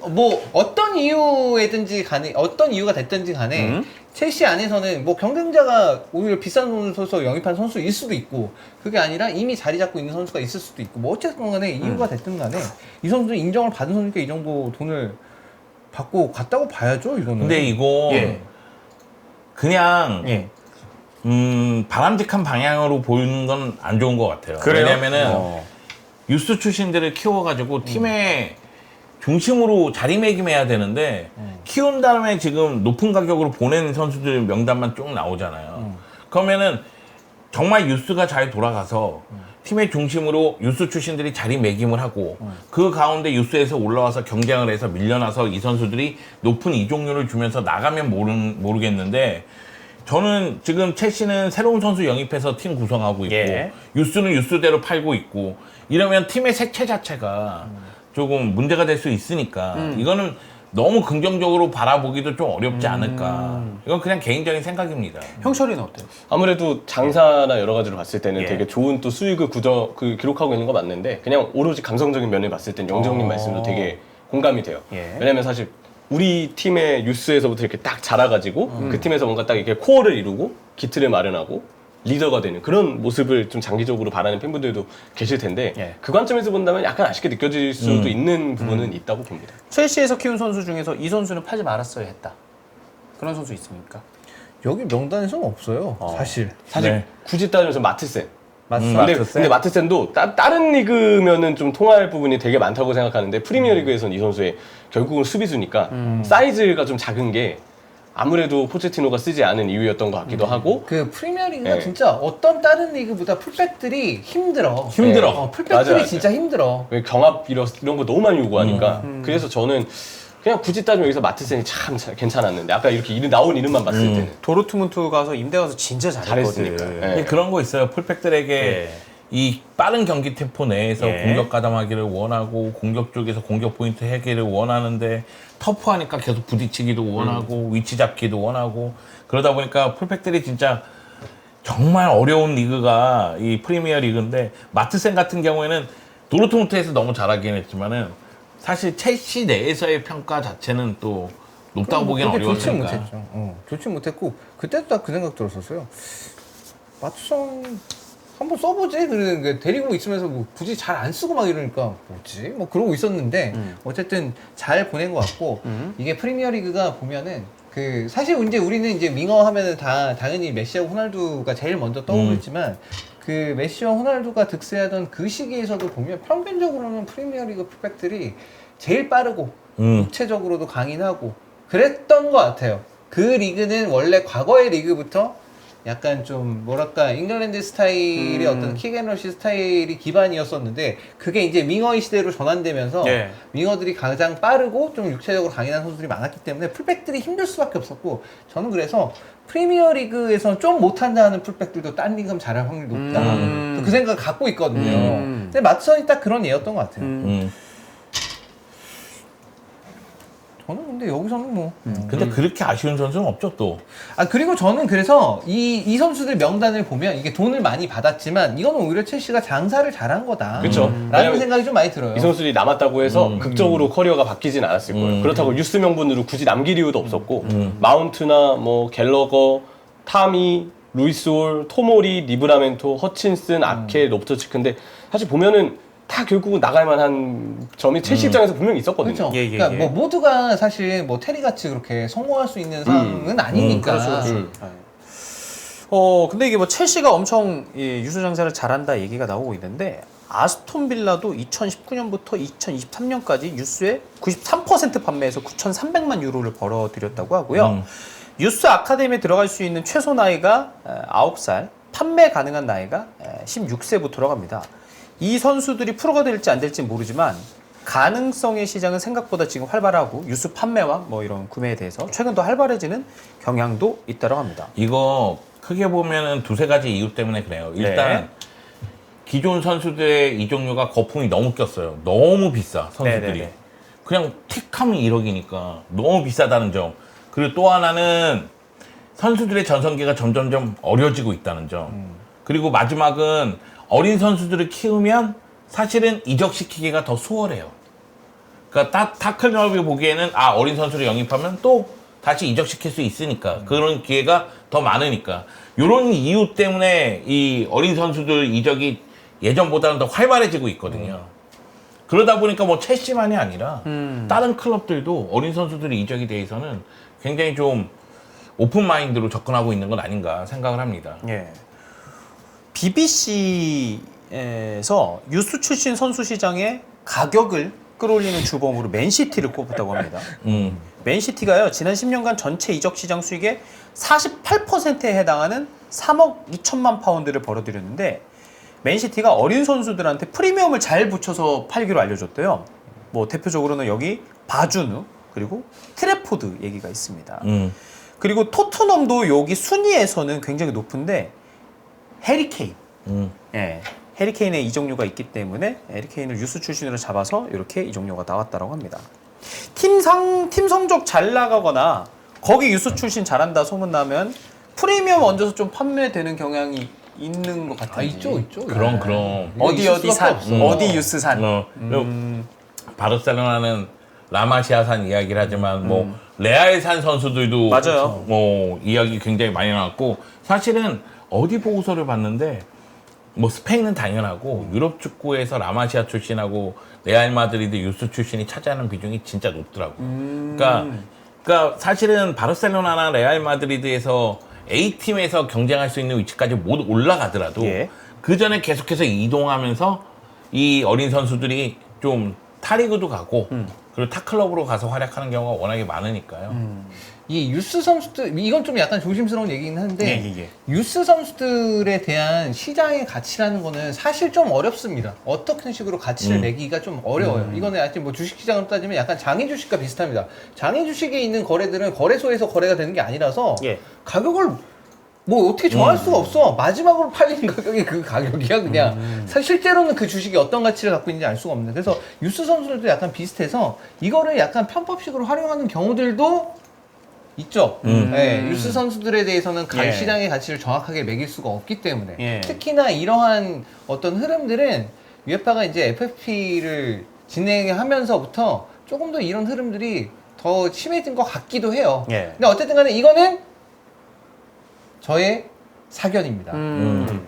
뭐 어떤 이유에든지 간에 어떤 이유가 됐든지 간에 첼시 안에서는 뭐 경쟁자가 오히려 비싼 선수 영입한 선수일 수도 있고 그게 아니라 이미 자리 잡고 있는 선수가 있을 수도 있고 뭐 어쨌든 간에 이유가 됐든 간에 이 선수는 인정을 받은 선수니까 이 정도 돈을 받고 갔다고 봐야죠 이거는. 근데 이거 예. 그냥 예. 바람직한 방향으로 보이는 건 안 좋은 것 같아요. 그래요? 왜냐면은 유스 출신들을 키워가지고 팀의 중심으로 자리매김해야 되는데 키운 다음에 지금 높은 가격으로 보낸 선수들 명단만 쭉 나오잖아요. 그러면은 정말 유스가 잘 돌아가서 팀의 중심으로 유스 출신들이 자리매김을 하고 그 가운데 유스에서 올라와서 경쟁을 해서 밀려나서 이 선수들이 높은 이적료를 주면서 나가면 모르겠는데 저는 지금 첼시는 새로운 선수 영입해서 팀 구성하고 있고 예. 유스는 유스대로 팔고 있고 이러면 팀의 색채 자체가 조금 문제가 될 수 있으니까 이거는 너무 긍정적으로 바라보기도 좀 어렵지 않을까. 이건 그냥 개인적인 생각입니다. 형철이는 어때요? 아무래도 장사나 여러 가지로 봤을 때는 예. 되게 좋은 또 수익을 기록하고 있는 거 맞는데 그냥 오로지 감성적인 면을 봤을 땐 영정님 말씀도 되게 공감이 돼요. 예. 왜냐면 사실 우리 팀의 유스에서부터 이렇게 딱 자라가지고 그 팀에서 뭔가 딱 이렇게 코어를 이루고 기틀을 마련하고 리더가 되는 그런 모습을 좀 장기적으로 바라는 팬분들도 계실 텐데 예. 그 관점에서 본다면 약간 아쉽게 느껴질 수도 있는 부분은 있다고 봅니다. 첼시에서 키운 선수 중에서 이 선수는 팔지 말았어야 했다. 그런 선수 있습니까? 여기 명단에서는 없어요. 사실. 사실 네. 굳이 따지면 마트센. 맞습니다. 근데 마트센도 다른 리그면은 좀 통할 부분이 되게 많다고 생각하는데 프리미어 리그에서는 이 선수의 결국은 수비수니까 사이즈가 좀 작은 게 아무래도 포체티노가 쓰지 않은 이유였던 것 같기도 하고 그 프리미어리그가 예. 진짜 어떤 다른 리그보다 풀백들이 힘들어. 힘들어. 풀백들이 맞아요. 진짜 힘들어. 왜 경합 이런 거 너무 많이 요구하니까 그래서 저는 그냥 굳이 따지면 여기서 마트센이 참 괜찮았는데 아까 이렇게 나온 이름만 봤을 때는 도르트문트 가서 임대 가서 진짜 잘했거든요. 잘했으니까. 근데 예. 그런 거 있어요. 풀백들에게 예. 이 빠른 경기 템포 내에서 예. 공격 가담하기를 원하고 공격 쪽에서 공격 포인트 해기를 원하는데 터프하니까 계속 부딪히기도 원하고 위치 잡기도 원하고 그러다 보니까 풀백들이 진짜 정말 어려운 리그가 이 프리미어 리그인데 마트센 같은 경우에는 도르트문트에서 너무 잘하긴 했지만은 사실 첼시 내에서의 평가 자체는 또 높다고 보기엔 그렇게 좋지 어려우니까. 못했죠. 좋지 못했고 그때도 딱 그 생각 들었었어요. 마투성 한번 써보지. 그러는 데리고 있으면서 뭐 굳이 잘 안 쓰고 막 이러니까 뭐지? 뭐 그러고 있었는데 어쨌든 잘 보낸 것 같고 이게 프리미어리그가 보면은 그 사실 이제 우리는 이제 윙어 하면은 다 당연히 메시하고 호날두가 제일 먼저 떠오르지만 그 메시와 호날두가 득세하던 그 시기에서도 보면 평균적으로는 프리미어리그 풀백들이 제일 빠르고 육체적으로도 강인하고 그랬던 것 같아요. 그 리그는 원래 과거의 리그부터 약간 좀 뭐랄까 잉글랜드 스타일의 어떤 킥앤러시 스타일이 기반이었었는데 그게 이제 윙어의 시대로 전환되면서 예. 윙어들이 가장 빠르고 좀 육체적으로 강인한 선수들이 많았기 때문에 풀백들이 힘들 수밖에 없었고 저는 그래서 프리미어리그에서 좀 못한다는 풀백들도 딴 리그면 잘할 확률이 높다 그 생각을 갖고 있거든요. 근데 마트선이 딱 그런 예였던 것 같아요. 저는 근데 여기서는 뭐 근데 그렇게 아쉬운 선수는 없죠 또. 그리고 저는 그래서 이 선수들 명단을 보면 이게 돈을 많이 받았지만 이거는 오히려 첼시가 장사를 잘한 거다. 그쵸. 라는 왜냐면 생각이 좀 많이 들어요. 이 선수들이 남았다고 해서 극적으로 커리어가 바뀌진 않았을 거예요. 그렇다고 유스 명분으로 굳이 남길 이유도 없었고 마운트나 뭐 갤러거, 타미, 루이스올, 토모리, 리브라멘토, 허친슨, 아케, 로프터치크인데 사실 보면은 다 결국은 나갈 만한 점이 첼시 입장에서 분명히 있었거든요. 그렇죠. 예, 예, 그러니까 예. 뭐 모두가 사실 뭐 테리 같이 그렇게 성공할 수 있는 상황은 아니니까. 그렇죠. 근데 이게 뭐 첼시가 엄청 이 유수 장사를 잘한다 얘기가 나오고 있는데 아스톤 빌라도 2019년부터 2023년까지 유스의 93% 판매에서 9,300만 유로를 벌어들였다고 하고요. 유스 아카데미에 들어갈 수 있는 최소 나이가 9살, 판매 가능한 나이가 16세부터라고 합니다. 이 선수들이 프로가 될지 안 될지 모르지만 가능성의 시장은 생각보다 지금 활발하고 유스 판매와 뭐 이런 구매에 대해서 최근 더 활발해지는 경향도 있다고 합니다. 이거 크게 보면은 두세 가지 이유 때문에 그래요. 일단 네. 기존 선수들의 이적료가 거품이 너무 꼈어요. 너무 비싸 선수들이. 네네네. 그냥 틱하면 1억이니까 너무 비싸다는 점. 그리고 또 하나는 선수들의 전성기가 점점점 어려지고 있다는 점. 그리고 마지막은 어린 선수들을 키우면 사실은 이적시키기가 더 수월해요. 그러니까 타클럽이 보기에는 어린 선수를 영입하면 또 다시 이적시킬 수 있으니까 그런 기회가 더 많으니까 이런 이유 때문에 이 어린 선수들 이적이 예전보다는 더 활발해지고 있거든요. 그러다 보니까 뭐 첼시만이 아니라 다른 클럽들도 어린 선수들의 이적에 대해서는 굉장히 좀 오픈 마인드로 접근하고 있는 건 아닌가 생각을 합니다. 예. BBC에서 유스 출신 선수 시장의 가격을 끌어올리는 주범으로 맨시티를 꼽았다고 합니다. 맨시티가요, 지난 10년간 전체 이적 시장 수익의 48%에 해당하는 3억 2천만 파운드를 벌어들였는데, 맨시티가 어린 선수들한테 프리미엄을 잘 붙여서 팔기로 알려줬대요. 뭐 대표적으로는 여기 바주누 그리고 트래포드 얘기가 있습니다. 그리고 토트넘도 여기 순위에서는 굉장히 높은데 해리케인, 예, 해리케인의 이적료가 있기 때문에 해리케인을 유스 출신으로 잡아서 이렇게 이적료가 나왔다고 합니다. 팀 성적 잘 나가거나 거기 유스 출신 잘한다 소문나면 프리미엄 얹어서 좀 판매되는 경향이 있는 것 같아요. 있죠. 그럼 어디 산, 어디 유스 산. 바르셀로나는 라마시아산 이야기를 하지만 뭐 레알산 선수들도 맞아요. 뭐 이야기 굉장히 많이 나왔고, 사실은 어디 보고서를 봤는데 뭐 스페인은 당연하고 유럽 축구에서 라마시아 출신하고 레알 마드리드 유스 출신이 차지하는 비중이 진짜 높더라고요. 그러니까 사실은 바르셀로나나 레알 마드리드에서 A팀에서 경쟁할 수 있는 위치까지 못 올라가더라도 예. 그 전에 계속해서 이동하면서 이 어린 선수들이 좀 타리그도 가고 그리고 타클럽으로 가서 활약하는 경우가 워낙에 많으니까요. 이 유스 선수들, 이건 좀 약간 조심스러운 얘기긴 한데 예. 유스 선수들에 대한 시장의 가치라는 거는 사실 좀 어렵습니다. 어떻게 식으로 가치를 내기가 좀 어려워요. 이거는 약간 뭐 주식시장으로 따지면 약간 장외 주식과 비슷합니다. 장외 주식에 있는 거래들은 거래소에서 거래가 되는 게 아니라서 예. 가격을 뭐 어떻게 정할 수가 없어. 마지막으로 팔리는 가격이 그 가격이야 그냥. 사실 실제로는 그 주식이 어떤 가치를 갖고 있는지 알 수가 없는데, 그래서 유스 선수들도 약간 비슷해서 이거를 약간 편법식으로 활용하는 경우들도 있죠. 네, 유스 선수들에 대해서는 예. 시장의 가치를 정확하게 매길 수가 없기 때문에 예. 특히나 이러한 어떤 흐름들은 UEFA가 이제 FFP를 진행하면서부터 조금 더 이런 흐름들이 더 심해진 것 같기도 해요. 예. 근데 어쨌든 간에 이거는 저의 사견입니다.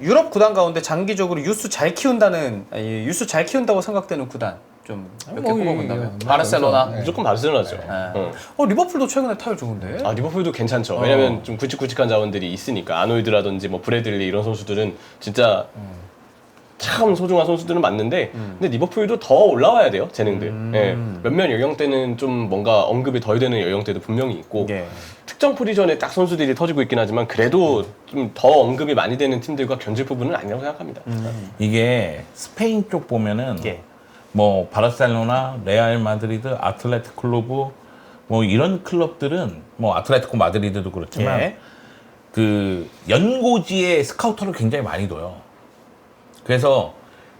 유럽 구단 가운데 장기적으로 유스 잘 키운다고 생각되는 구단 좀 몇 개 꼽아본다면 바르셀로나. 네. 무조건 바르셀로나죠. 리버풀도 최근에 타율 좋은데. 리버풀도 괜찮죠. 왜냐면 좀 굵직굵직한 자원들이 있으니까. 아놀드라든지 뭐 브래들리 이런 선수들은 진짜 참 소중한 선수들은 맞는데, 근데 리버풀도 더 올라와야 돼요, 재능들. 예. 몇몇 연령대는 좀 뭔가 언급이 덜 되는 연령대도 분명히 있고, 예. 특정 포지션에 딱 선수들이 터지고 있긴 하지만 그래도 좀 더 언급이 많이 되는 팀들과 견질 부분은 아니라고 생각합니다. 이게 스페인 쪽 보면은 예. 뭐 바르셀로나, 레알 마드리드, 아틀레티코 클로브 뭐 이런 클럽들은 뭐 아틀레티코 마드리드도 그렇지만 예. 그 연고지에 스카우터를 굉장히 많이 둬요. 그래서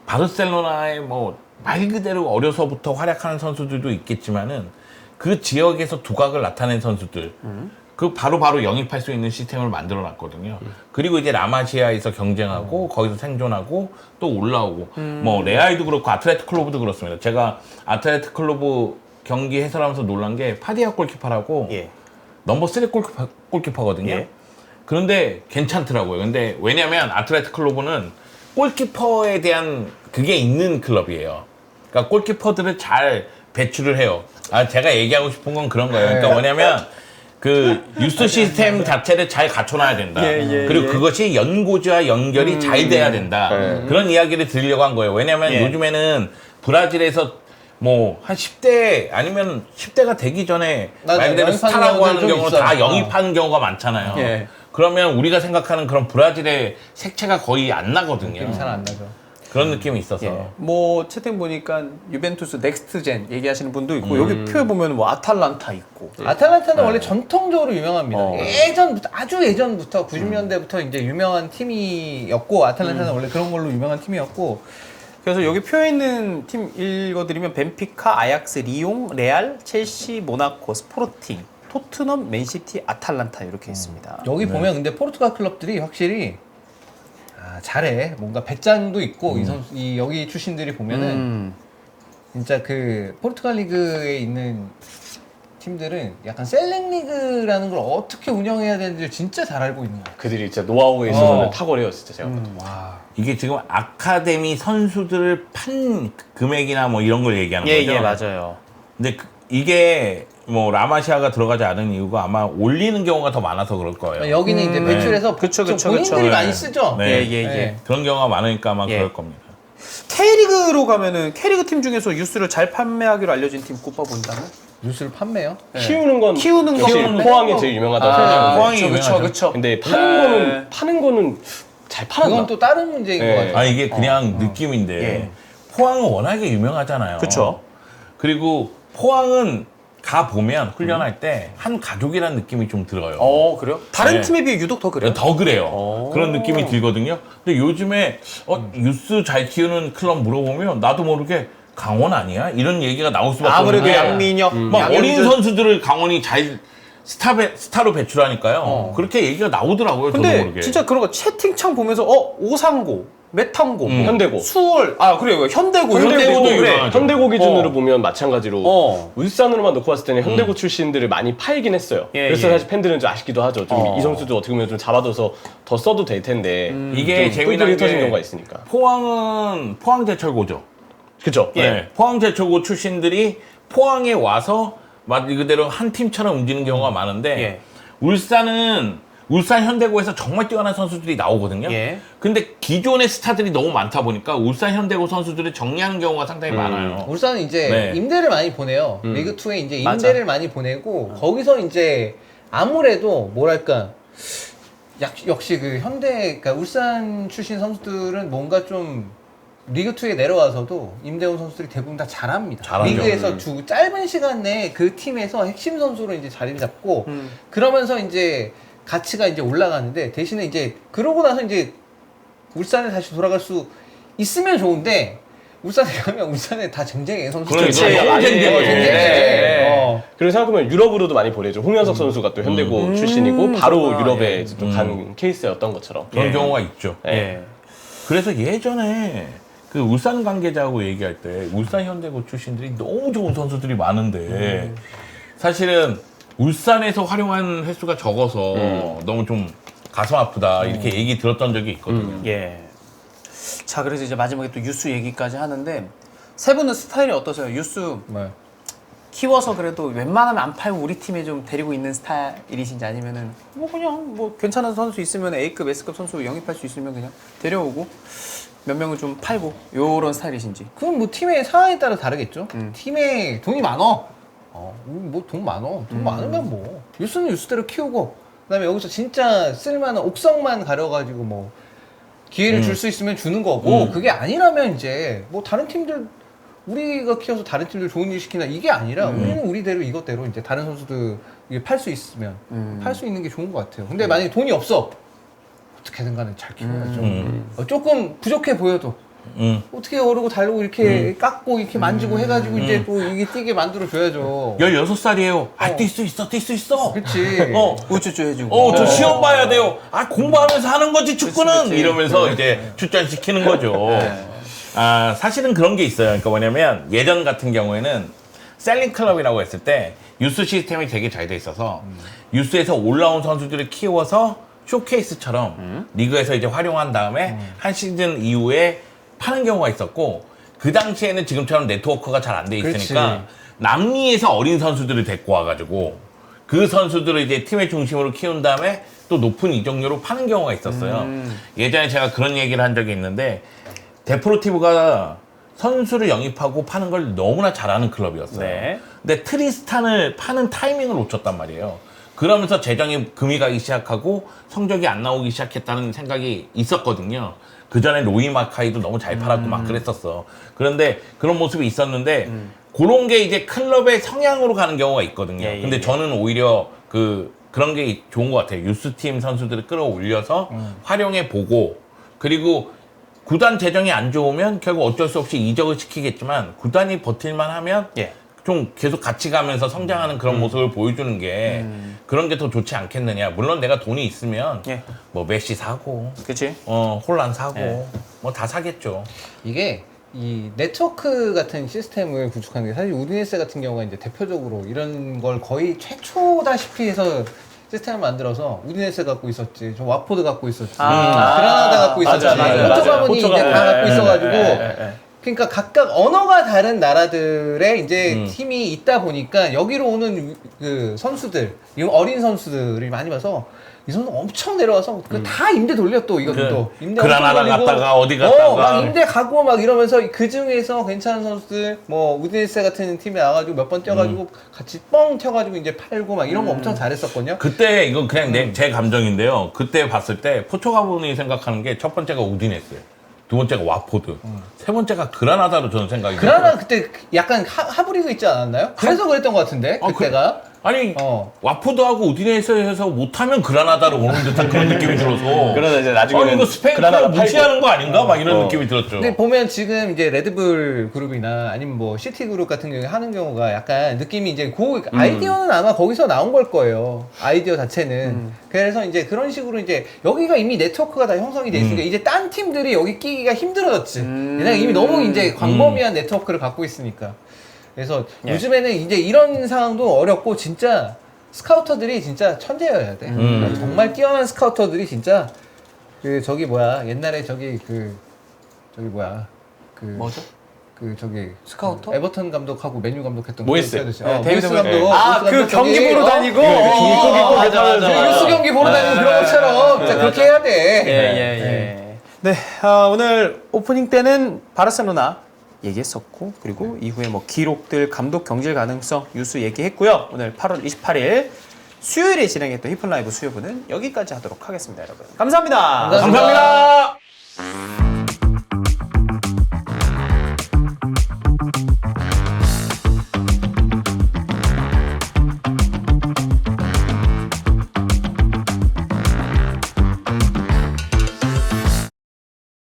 바르셀로나의 뭐 말 그대로 어려서부터 활약하는 선수들도 있겠지만은 그 지역에서 두각을 나타낸 선수들 그 바로 영입할 수 있는 시스템을 만들어 놨거든요. 그리고 이제 라마시아에서 경쟁하고 거기서 생존하고 또 올라오고 뭐 레알도 그렇고 아틀레티코 클로브도 그렇습니다. 제가 아틀레티코 클로브 경기 해설하면서 놀란 게 파디아 골키퍼라고 예. 넘버 3 골키퍼거든요. 예. 그런데 괜찮더라고요. 근데 왜냐면 아틀레티코 클로브는 골키퍼에 대한 그게 있는 클럽이에요. 그러니까 골키퍼들을 잘 배출을 해요. 제가 얘기하고 싶은 건 그런 거예요. 그러니까 뭐냐면 그 유스 시스템 자체를 잘 갖춰놔야 된다. 그리고 그것이 연고지와 연결이 잘 돼야 된다. 그런 이야기를 드리려고 한 거예요. 왜냐면 요즘에는 브라질에서 뭐 한 10대 아니면 10대가 되기 전에 말 그대로 스타라고 하는 경우는 다 영입하는 경우가 많잖아요. 예. 그러면 우리가 생각하는 그런 브라질의 색채가 거의 안 나거든요. 잘 안 나죠. 그런 느낌이 있어서. 예. 뭐 채팅 보니까 유벤투스 넥스트젠 얘기하시는 분도 있고 여기 표에 보면 뭐 아탈란타 있고. 아탈란타는 원래 전통적으로 유명합니다. 어. 예전부터 아주 예전부터 90년대부터 이제 유명한 팀이었고, 아탈란타는 원래 그런 걸로 유명한 팀이었고, 그래서 여기 표에 있는 팀 읽어드리면 벤피카, 아약스, 리옹, 레알, 첼시, 모나코, 스포르팅, 토트넘, 맨시티, 아탈란타 이렇게 있습니다. 여기 보면 근데 포르투갈 클럽들이 확실히 잘해. 뭔가 배짱도 있고 이 여기 출신들이 보면은 진짜 그 포르투갈 리그에 있는 팀들은 약간 셀렉 리그라는 걸 어떻게 운영해야 되는지 진짜 잘 알고 있는 거야. 그들이 진짜 노하우에 있어서는 탁월해요, 진짜 제가. 와. 이게 지금 아카데미 선수들을 판 금액이나 뭐 이런 걸 얘기하는 거죠. 예, 맞아요. 근데 이게 뭐 라마시아가 들어가지 않은 이유가 아마 올리는 경우가 더 많아서 그럴 거예요. 여기는 이제 배출해서 그쵸, 좀 그쵸, 본인들이 그쵸. 많이 쓰죠. 네. 예. 그런 경우가 많으니까 아마 예. 그럴 겁니다. K리그로 가면은 K리그 팀 중에서 유스를 잘 판매하기로 알려진 팀 꼽아본다면? 뉴스를 판매요. 키우는 건 키우는 역시 거는 포항이 제일 유명하다고 아, 생각하는데 포항이 유명하죠. 그쵸. 근데 네. 파는 거는 잘 팔았나? 그건 또 다른 문제인 네. 것 같아요. 아 이게 그냥 느낌인데 예. 포항은 워낙에 유명하잖아요. 그쵸. 그리고 포항은 가 보면 훈련할 때 한 가족이라는 느낌이 좀 들어요. 그래요? 다른 네. 팀에 비해 유독 더 그래요? 더 그래요. 오. 그런 느낌이 들거든요. 근데 요즘에 유스 잘 키우는 클럽 물어보면 나도 모르게 강원 아니야? 이런 얘기가 나올 수밖에 아무래도 없는 게 양민혁, 막 어린 양현준. 선수들을 강원이 잘 스타로 배출하니까요. 그렇게 얘기가 나오더라고요. 저도 근데 모르게. 진짜 그런 거 채팅창 보면서 오상고, 메탄고, 뭐 현대고. 수월, 그래요. 현대고, 현대고도 그래. 유명하죠. 현대고 기준으로 어. 보면 마찬가지로 어. 울산으로만 놓고 봤을 때는 현대고 출신들을 많이 팔긴 했어요. 예, 그래서 예. 사실 팬들은 좀 아쉽기도 하죠. 좀 이 선수도 어떻게 보면 좀 잡아둬서 더 써도 될 텐데 이게 좀 재미난 똘똘히 터진 게 경우가 있으니까. 포항은 포항제철고죠. 그죠? 예. 네. 포항제철고 출신들이 포항에 와서 말 그대로 한 팀처럼 움직이는 경우가 많은데 예. 울산 현대고에서 정말 뛰어난 선수들이 나오거든요. 예. 근데 기존의 스타들이 너무 많다 보니까 울산 현대고 선수들을 정리하는 경우가 상당히 많아요. 울산은 이제 네. 임대를 많이 보내요. 리그 2에 이제 맞아. 임대를 많이 보내고 거기서 이제 아무래도 뭐랄까 역시 그 그러니까 울산 출신 선수들은 뭔가 좀 리그 2에 내려와서도 임대온 선수들이 대부분 다 잘합니다. 잘하죠. 리그에서 짧은 시간 내에 그 팀에서 핵심 선수로 이제 자리를 잡고 그러면서 이제 가치가 이제 올라가는데 대신에 이제 그러고 나서 이제 울산에 다시 돌아갈 수 있으면 좋은데 울산에 가면 울산에 다 쟁쟁해 선수들. 그렇지. 너무 쟁쟁해. 쟁쟁해. 그리고 생각해보면 유럽으로도 많이 보내죠. 홍현석 선수가 또 현대고 출신이고 바로 그렇구나. 유럽에 예. 또 간 케이스였던 것처럼. 그런 예. 경우가 있죠. 예. 그래서 예전에 그 울산 관계자하고 얘기할 때 울산 현대고 출신들이 너무 좋은 선수들이 많은데 사실은 울산에서 활용한 횟수가 적어서 너무 좀 가슴 아프다 이렇게 얘기 들었던 적이 있거든요. 예. 자, 그래서 이제 마지막에 또 유스 얘기까지 하는데 세 분은 스타일이 어떠세요? 유스 뭐요? 키워서 그래도 웬만하면 안 팔고 우리 팀에 좀 데리고 있는 스타일이신지 아니면은 뭐 그냥 뭐 괜찮은 선수 있으면 A급, S급 선수 영입할 수 있으면 그냥 데려오고 몇 명을 좀 팔고 요런 스타일이신지. 그건 뭐 팀의 상황에 따라 다르겠죠. 팀에 돈이 많어. 뭐 돈 많어. 돈 많으면 뭐 유스는 유스대로 키우고 그다음에 여기서 진짜 쓸만한 옥석만 가려가지고 뭐 기회를 줄 수 있으면 주는 거고 그게 아니라면 이제 뭐 다른 팀들 우리가 키워서 다른 팀들 좋은 일 시키나 이게 아니라 우리는 우리대로 이것대로 이제 다른 선수들 팔 수 있으면 팔 수 있는 게 좋은 것 같아요. 근데 만약에 돈이 없어 어떻게든 간에 잘 키워야죠. 조금 부족해 보여도 어떻게 오르고 달리고 이렇게 깎고 이렇게 만지고 해가지고 이제 또 이게 뛰게 만들어 줘야죠. 16살이에요. 뛸 수 있어, 뛸 수 있어. 그렇지. 우쭈쭈 해주고. 저 시험 봐야 돼요. 공부하면서 하는 거지, 축구는. 그치. 이러면서 이제 출전시키는 거죠. 사실은 그런 게 있어요. 그러니까 뭐냐면 예전 같은 경우에는 셀링 클럽이라고 했을 때 유스 시스템이 되게 잘 돼 있어서 유스에서 올라온 선수들을 키워서 쇼케이스처럼 리그에서 이제 활용한 다음에 한 시즌 이후에 파는 경우가 있었고 그 당시에는 지금처럼 네트워크가 잘 안 돼 있으니까 남미에서 어린 선수들을 데리고 와가지고 그 선수들을 이제 팀의 중심으로 키운 다음에 또 높은 이적료로 파는 경우가 있었어요. 예전에 제가 그런 얘기를 한 적이 있는데 데포르티브가 선수를 영입하고 파는 걸 너무나 잘하는 클럽이었어요. 네. 근데 트리스탄을 파는 타이밍을 놓쳤단 말이에요. 그러면서 재정이 금이 가기 시작하고 성적이 안 나오기 시작했다는 생각이 있었거든요. 그 전에 로이 마카이도 너무 잘 팔았고 막 그랬었어. 그런데 그런 모습이 있었는데 그런 게 이제 클럽의 성향으로 가는 경우가 있거든요. 예, 예, 근데 예. 저는 오히려 그런 게 좋은 것 같아요. 유스팀 선수들을 끌어올려서 활용해 보고 그리고 구단 재정이 안 좋으면 결국 어쩔 수 없이 이적을 시키겠지만 구단이 버틸만 하면 예. 좀 계속 같이 가면서 성장하는 그런 모습을 보여주는 게 그런 게 더 좋지 않겠느냐. 물론 내가 돈이 있으면 예. 뭐 메시 사고 그치? 홀란 사고 예. 뭐 다 사겠죠. 이게 이 네트워크 같은 시스템을 구축하는 게 사실 우디네세 같은 경우가 이제 대표적으로 이런 걸 거의 최초다시피 해서 시스템을 만들어서 우디네세 갖고 있었지, 저 와포드 갖고 있었지, 그라나다 갖고 있었지, 맞아요. 포토가본이 이제 다 갖고 있어가지고 예. 그러니까 각각 언어가 다른 나라들의 이제 팀이 있다 보니까 여기로 오는 그 선수들, 이 어린 선수들이 많이 와서 이 선수 엄청 내려와서 그 다 임대 돌려 또 이것도 임대 그라나다 엄청 돌리고, 갔다가 어디 갔다가 막 임대 가고 막 이러면서 그 중에서 괜찮은 선수들 뭐 우디네세 같은 팀에 나와가지고 몇 번 뛰어가지고 같이 뻥 튀어가지고 이제 팔고 막 이런 거 엄청 잘했었거든요. 그때 이건 그냥 제 감정인데요. 그때 봤을 때 포토가본이 생각하는 게 첫 번째가 우디네스, 두 번째가 와포드, 세 번째가 그라나다로 저는 생각이 그라나 그때 약간 하브리그 있지 않았나요? 그래서 그랬던 것 같은데 그때가. 아니 와포드하고 우디네스에서 못하면 그라나다로 오는 듯한 그런 느낌이 들어서 그러다 이제 나중에는 이거 스페인 그라나다 클럽 무시하는 거 아닌가? 막 이런 느낌이 들었죠. 근데 보면 지금 이제 레드불 그룹이나 아니면 뭐 시티 그룹 같은 경우에 하는 경우가 약간 느낌이 이제 아이디어는 아마 거기서 나온 걸 거예요. 아이디어 자체는. 그래서 이제 그런 식으로 이제 여기가 이미 네트워크가 다 형성이 돼 있으니까 이제 딴 팀들이 여기 끼기가 힘들어졌지. 왜냐면 이미 너무 이제 광범위한 네트워크를 갖고 있으니까. 그래서 요즘에는 이제 이런 상황도 어렵고 진짜 스카우터들이 진짜 천재여야 돼. 정말 뛰어난 스카우터들이 진짜 그 저기 뭐야 옛날에 저기 뭐죠? 그 저기 스카우터? 에버턴 감독하고 맨유 감독했던 모이스. 모이스 데이비드 모이스 모이스. 감독. 아, 모이스 그 감독 경기 저기, 보러 다니고. 맞아. 뉴스 경기 보러 다니는 그런 것처럼 진짜 그렇게 해야 돼. 예. 네, 오늘 오프닝 때는 바르셀로나 얘기했었고, 그리고 이후에 뭐 기록들, 감독 경질 가능성, 뉴스 얘기했고요. 오늘 8월 28일 수요일에 진행했던 히플라이브 수요부는 여기까지 하도록 하겠습니다, 여러분. 감사합니다. 감사합니다. 감사합니다.